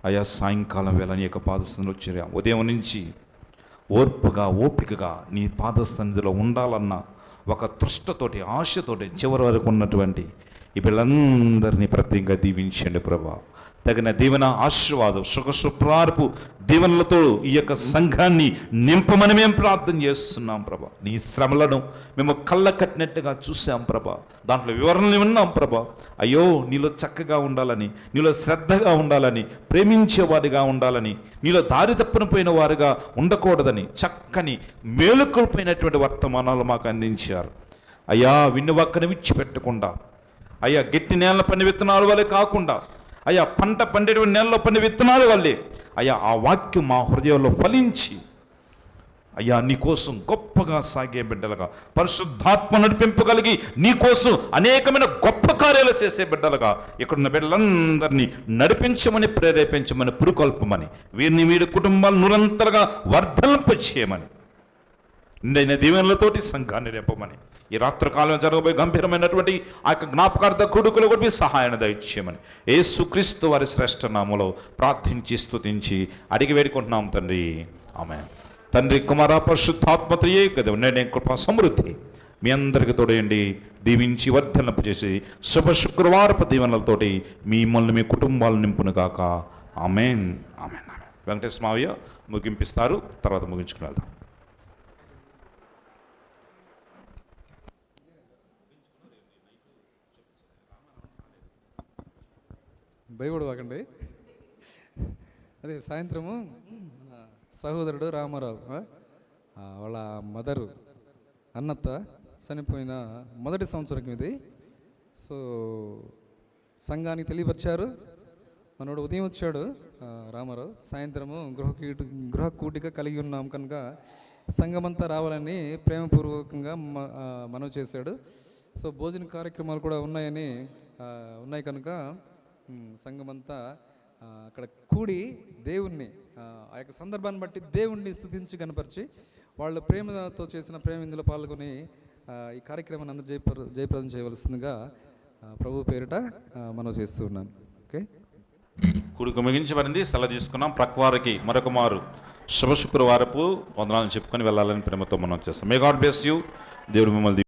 అయా సాయంకాలం వేళ నీ యొక్క పాదస్థానంలో చేరా. ఉదయం నుంచి ఓర్పుగా ఓపికగా నీ పాదస్థానిలో ఉండాలన్న ఒక తృష్టతోటి ఆశతోటి చివరి వరకు ఉన్నటువంటి ఈ పిల్లలందరినీ ప్రత్యేకంగా దీవించండి ప్రభా. తగిన దీవెన ఆశీర్వాదం శుక్రవారపు దీవెనలతో ఈ యొక్క సంఘాన్ని నింపమని మేము ప్రార్థన చేస్తున్నాం ప్రభా. నీ శ్రమలను మేము కళ్ళ కట్టినట్టుగా చూసాం ప్రభా. దాంట్లో వివరణలు విన్నాం ప్రభా. అయ్యో, నీలో చక్కగా ఉండాలని, నీలో శ్రద్ధగా ఉండాలని, ప్రేమించేవారిగా ఉండాలని, నీలో దారి తప్పున పోయిన వారుగా ఉండకూడదని చక్కని మేలుకొల్పోయినటువంటి వర్తమానాలు మాకు అందించారు. అయ్యా, విన్నువక్కను విడిచిపెట్టకుండా, అయ్యా గట్టి నేల పని విత్తనాల వల్లే కాకుండా, అయ్యా పంట పండేటువంటి నేలలో పని విత్తనాల వల్లే అయ్యా ఆ వాక్యం మా హృదయంలో ఫలించి అయ్యా నీకోసం గొప్పగా సాగే బిడ్డలుగా, పరిశుద్ధాత్మ నడిపింపు కలిగి నీకోసం అనేకమైన గొప్ప కార్యాలు చేసే బిడ్డలుగా ఇక్కడున్న బిడ్డలందరినీ నడిపించమని, ప్రేరేపించమని, పురుకొల్పమని, వీరిని వీరి కుటుంబాలు నిరంతరంగా వర్ధలింపచేయమని, నిండైన దీవెనలతోటి సంఘాన్ని రేపమని, ఈ రాత్రికాలం జరగబోయే గంభీరమైనటువంటి ఆ యొక్క జ్ఞాపకార్థ కొడుకులు కొట్టి సహాయాన్ని దయచేయమని యేసుక్రీస్తు వారి శ్రేష్ఠ నామములో ప్రార్థించి స్తుతించి అడిగి వేడుకుంటున్నాం తండ్రి. ఆమేన్. తండ్రి, కుమార, పరిశుద్ధాత్మతయే కదా ఉండే కృపా సమృద్ధి మీ అందరికీ తోడయండి, దీవించి వర్ధలింపజేసి శుభ శుక్రవారపు దీవెనలతోటి మిమ్మల్ని మీ కుటుంబాలను నింపును గాక. ఆమేన్. ఆమేన్. ఆమేన్. వెంకటేశ్వర మావయ్య ముగింపిస్తారు, తర్వాత ముగించుకుని వెళ్దాం. భయపడవాకండి. అదే సాయంత్రము సహోదరుడు రామారావు వాళ్ళ మదరు అన్నత్త చనిపోయిన మొదటి సంవత్సరం ఇది. సో సంఘానికి తెలియపరిచారు. మనోడు ఉదయం వచ్చాడు రామారావు, సాయంత్రము గృహ కూటిక కలిగి ఉన్నాం కనుక సంఘమంతా రావాలని ప్రేమపూర్వకంగా మనవి చేశాడు. సో భోజన కార్యక్రమాలు కూడా ఉన్నాయి కనుక సంఘమంతా అక్కడ కూడి దేవుణ్ణి ఆ యొక్క సందర్భాన్ని బట్టి దేవుణ్ణి స్తుతించి కనపరిచి వాళ్ళు ప్రేమతో చేసిన ప్రేమ ఇందులో పాల్గొని ఈ కార్యక్రమాన్ని అందరూ జయప్రదం చేయవలసిందిగా ప్రభు పేరిట మనం చేస్తూ ఉన్నాను. ఓకే, కూడుకు ముగించబడింది. సెలవు తీసుకున్నాం. ప్రక్వారికి మరొక మారు శుభ శుక్రవారపు వందనాలను చెప్పుకొని వెళ్ళాలని ప్రేమతో మనం చేస్తాం. May God bless you. దేవుడు మిమ్మల్ని